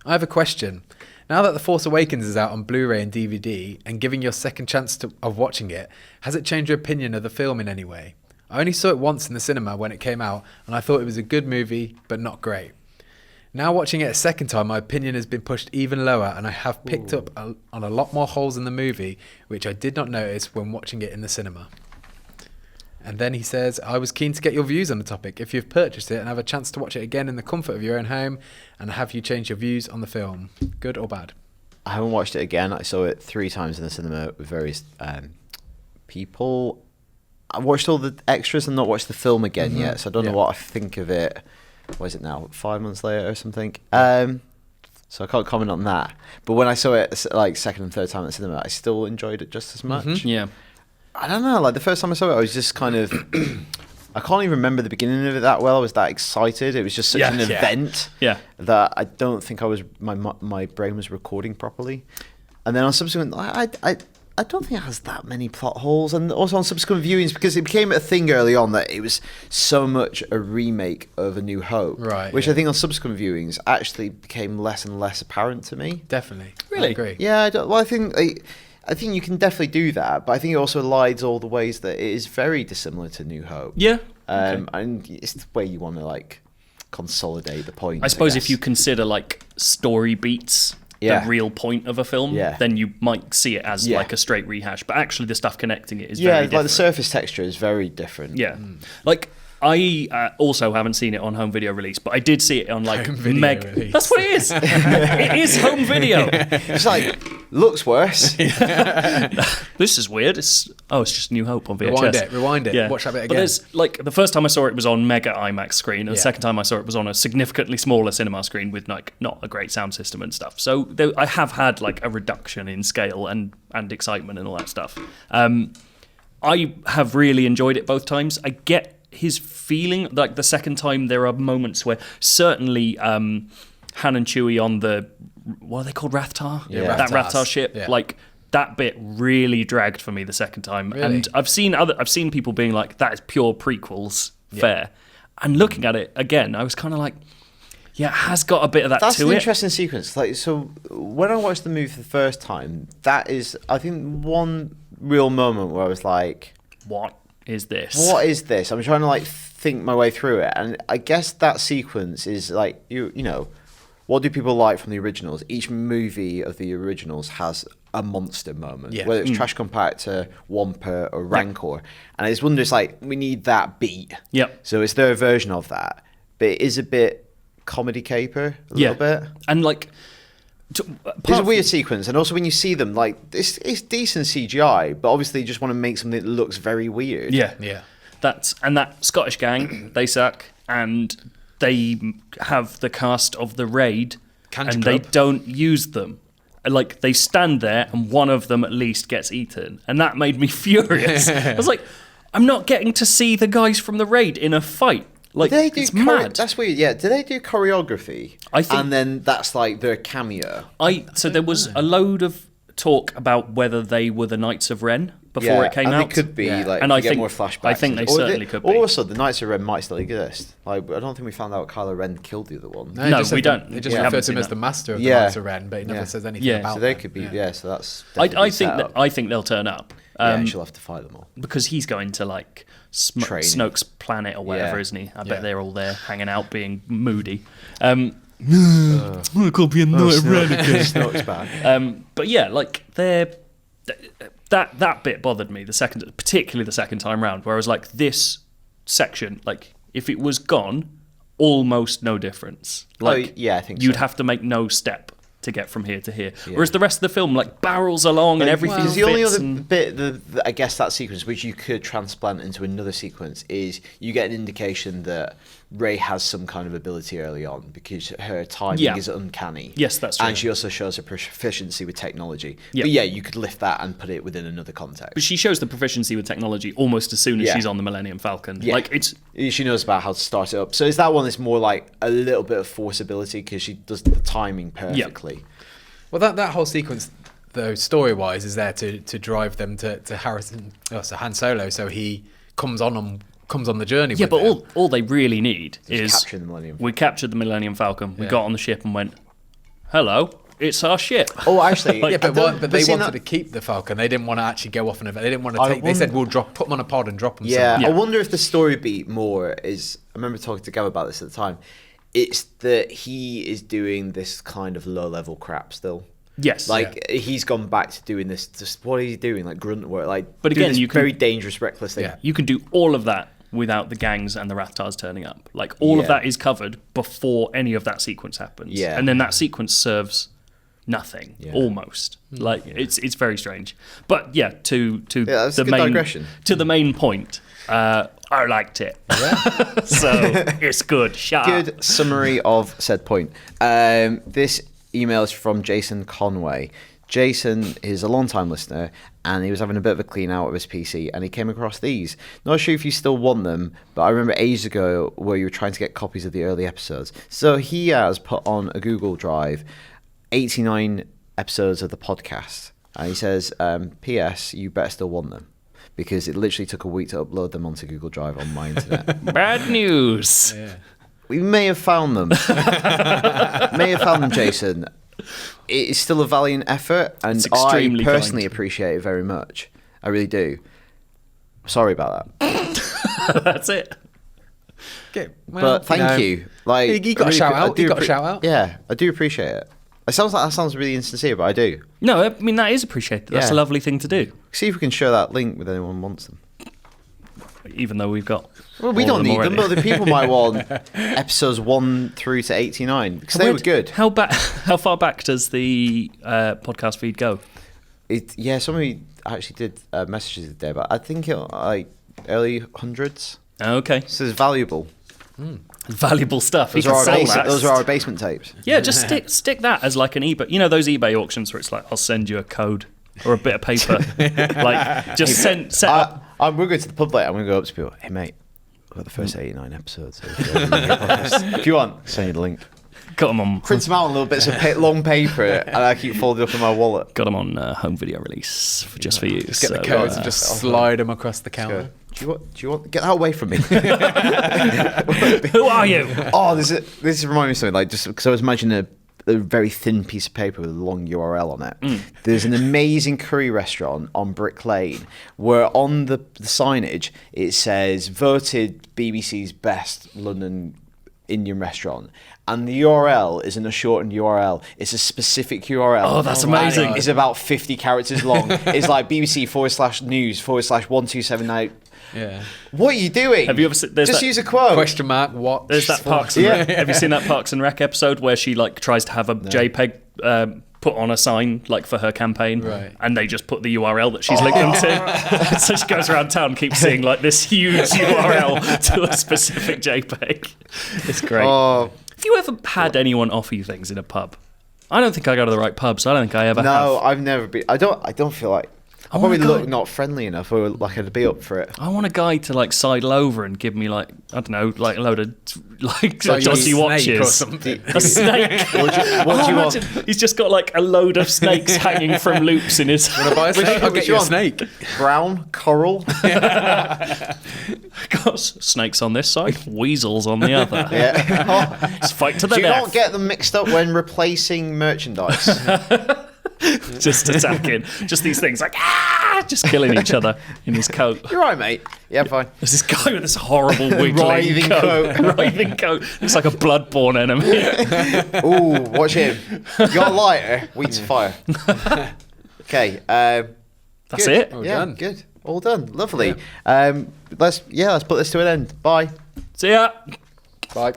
I have a question. Now that The Force Awakens is out on Blu-ray and DVD, and giving your second chance of watching it, has it changed your opinion of the film in any way? I only saw it once in the cinema when it came out, and I thought it was a good movie, but not great. Now watching it a second time, my opinion has been pushed even lower, and I have picked up on a lot more holes in the movie, which I did not notice when watching it in the cinema. And then he says, I was keen to get your views on the topic. If you've purchased it and have a chance to watch it again in the comfort of your own home, and have you changed your views on the film? Good or bad? I haven't watched it again. I saw it 3 times in the cinema with various people. I watched all the extras and not watched the film again yet, so I don't know what I think of it. What is it now? 5 months later or something. So I can't comment on that. But when I saw it like second and third time in the cinema, I still enjoyed it just as much. Yeah. I don't know. Like the first time I saw it, I was just kind of. I can't even remember the beginning of it that well. I was that excited. It was just such an event Yeah. that I don't think I was. My brain was recording properly. And then on subsequent, I don't think it has that many plot holes. And also on subsequent viewings, because it became a thing early on that it was so much a remake of A New Hope, Right, which yeah. I think on subsequent viewings actually became less and less apparent to me. Definitely. Really? I agree. Yeah, I think you can definitely do that, but I think it also elides all the ways that it is very dissimilar to New Hope. Yeah. And it's the way you want to like consolidate the point. I suppose guess. if you consider like story beats Yeah. the real point of a film, Yeah. then you might see it as Yeah. like a straight rehash. But actually, the stuff connecting it is yeah, very like different. the surface texture is very different. Yeah. Like, I also haven't seen it on home video release, but I did see it on like Home video Meg. release. That's what it is. It is home video. It's like looks worse. This is weird. It's just New Hope on VHS. Rewind it. Watch that bit But again. there's like the first time I saw it was on mega IMAX screen, and the Yeah. second time I saw it was on a significantly smaller cinema screen with like not a great sound system and stuff. So I have had like a reduction in scale and excitement and all that stuff. I have really enjoyed it both times. I get his feeling. Like the second time, there are moments where certainly Han and Chewie on the what are they called, Rathtar? Yeah. That Rathars. Rathtar ship. Yeah. Like that bit really dragged for me the second time. Really? And I've seen people being like, that is pure prequels fare. And looking at it again, I was kind of like, yeah, it has got a bit of that That's to an it. interesting sequence. Like, so when I watched the movie for the first time, that is, I think, one real moment where I was like, What is this? what is this? I'm trying to like think my way through it, and I guess that sequence is like you know, what do people like from the originals? Each movie of the originals has a monster moment, Yeah. whether it's Trash Compactor, Wampa, or Rancor, and I just wonder, it's like we need that beat. Yep. So it's their version of that, but it is a bit comedy caper, a little bit. And like It's a weird sequence, and also when you see them, like it's decent CGI, but obviously you just want to make something that looks very weird. Yeah. That Scottish gang, they suck, and they have the cast of the raid, Country and Club. they don't use them. Like, they stand there, and one of them at least gets eaten, and that made me furious. I was like, I'm not getting to see the guys from the raid in a fight. Like, Do they do it's mad. That's weird. Yeah. Do they do choreography? I think- and then that's like their cameo. So there was a load of talk about whether they were the Knights of Ren before it came and out. They could be like, and you I get think more flashbacks. I think they certainly could be. Also, the Knights of Ren might still exist. Like, I don't think we found out Kylo Ren killed the other one. No, No, it just we says don't. It just We refers haven't to him seen as that. the master of the Yeah. Knights of Ren, but it never says anything Yeah. about So they them. could be. Yeah. So that's. I definitely think set that up. I think they'll turn up. Yeah, she'll have to fight them all. Because he's going to like Training. Snoke's planet or whatever, Yeah. isn't he? I Yeah. bet they're all there hanging out, being moody. I can't be a Knight of Ren again. Snoke's bad. But yeah, like that bit bothered me particularly the second time round, where I was like, this section, like if it was gone, almost no difference. Like, yeah, I think you'd so. have to make no step to get from here to here. Whereas the rest of the film like barrels along and everything Because fits. the only other and- bit, I guess, that sequence which you could transplant into another sequence is you get an indication that Rey has some kind of ability early on because her timing Yeah. is uncanny. Yes, that's true. And she also shows her proficiency with technology. Yeah. But yeah, you could lift that and put it within another context. But she shows the proficiency with technology almost as soon as Yeah. she's on the Millennium Falcon. Yeah. Like it's She knows about how to start it up. So is that one that's more like a little bit of force ability because she does the timing perfectly. Well, that whole sequence, though, story-wise, is there to drive them to Han Solo, so he comes on the journey. yeah, with but them. all they really need is capturing the Millennium we captured the Millennium Falcon. We Yeah. got on the ship and went, "Hello, it's our ship." Oh, actually, Yeah, but they seeing wanted that- to keep the Falcon. They didn't want to actually go off on a. They didn't want to I take. They said wonder- we'll put them on a pod and drop them. Yeah, somewhere. Yeah. I wonder if the story beat more is. I remember talking to Gav about this at the time. It's that he is doing this kind of low level crap still. Yes, Like he's gone back to doing this. Just what is he doing? Like grunt work. Like, But doing again, this you can- very dangerous, reckless thing. Yeah. you can do all of that without the gangs and the Rathars turning up. Like all of Yeah. that is covered before any of that sequence happens. Yeah. And then that sequence serves nothing Yeah. almost. Like it's very strange. But yeah, to that's the a good main digression. to the main point. I liked it. So it's good. Shut up. Good summary of said point. This email is from Jason Conway. Jason is a long-time listener, and he was having a bit of a clean out of his PC, and he came across these. Not sure if you still want them, but I remember ages ago where you were trying to get copies of the early episodes. So he has put on a Google Drive 89 episodes of the podcast, and he says, P.S. you better still want them, because it literally took a week to upload them onto Google Drive on my internet. Bad news. We may have found them. Jason. It is still a valiant effort, and It's I extremely personally kind. appreciate it very much. I really do. Sorry about that. That's it. Okay, well, But thank you. Like, You got a I really shout I out. do You got a shout out. Yeah, I do appreciate it. It sounds like that sounds really insincere, but I do. No, I mean that is appreciated. That's Yeah. a lovely thing to do. See if we can share that link with anyone who wants them. Even though we've got Well, we all don't of need already. them, but the people might want episodes 1 through to 89 because they were good. How far back does the podcast feed go? Yeah, somebody actually did messages today, but I think it like early hundreds. Okay, So it's valuable. valuable stuff. Those You are, can our sell base, that. those are our basement tapes. Yeah, just stick that as like an eBay. You know those eBay auctions where it's like, I'll send you a code or a bit of paper. Like just set up. We're going to the pub later. I'm going to go up to people. Hey, mate, we've got the first 89 episodes. If you want, send you the link. Got them on. Print them out in little bits of long paper, and I keep folded up in my wallet. Got them on home video release just for you. Just get the So, codes and just slide them across the counter. Do you want? Get that away from me. Who are you? Oh, this is reminding me of something. Like just because I was imagining a very thin piece of paper with a long URL on it. There's an amazing curry restaurant on Brick Lane where on the signage it says voted BBC's best London Indian restaurant, and the URL isn't a shortened URL. It's a specific URL. Oh, that's amazing. It's about 50 characters long. It's like BBC/news/1279. Yeah. What are you doing? Have you ever seen- there's Just that- use a quote. Question mark. What? There's that Parks and Yeah. Rec. Have you seen that Parks and Rec episode where she like tries to have a JPEG put on a sign like for her campaign, Right. and they just put the URL that she's linked them to. So she goes around town, keeps seeing like this huge URL to a specific JPEG. It's great. Oh, Have you ever had anyone offer you things in a pub? I don't think I go to the right pub, so I don't think I ever have. no, I've never been. I don't feel like. I want probably a look guy- not friendly enough, or like I'd be up for it. I want a guy to like sidle over and give me like, I don't know, like a load of like So you dodgy snake watches. or something. A snake. What do you want? Imagine he's just got like a load of snakes hanging from loops in his. Wanna buy a snake? I'll which get you a one? snake. Brown, coral. Got snakes on this side, weasels on the other. Yeah. Let's fight to the Do you death. not get them mixed up when replacing merchandise? Just attacking, just these things like just killing each other in his coat. You're right, mate. Yeah, fine. There's this guy with this horrible wiggling Writhing coat. writhing coat. Looks like a bloodborne enemy. Ooh, watch him. You got a lighter? Weed's fire. Okay. That's good. it. All Yeah, done. good. All done. Lovely. Let's put this to an end. Bye. See ya. Bye.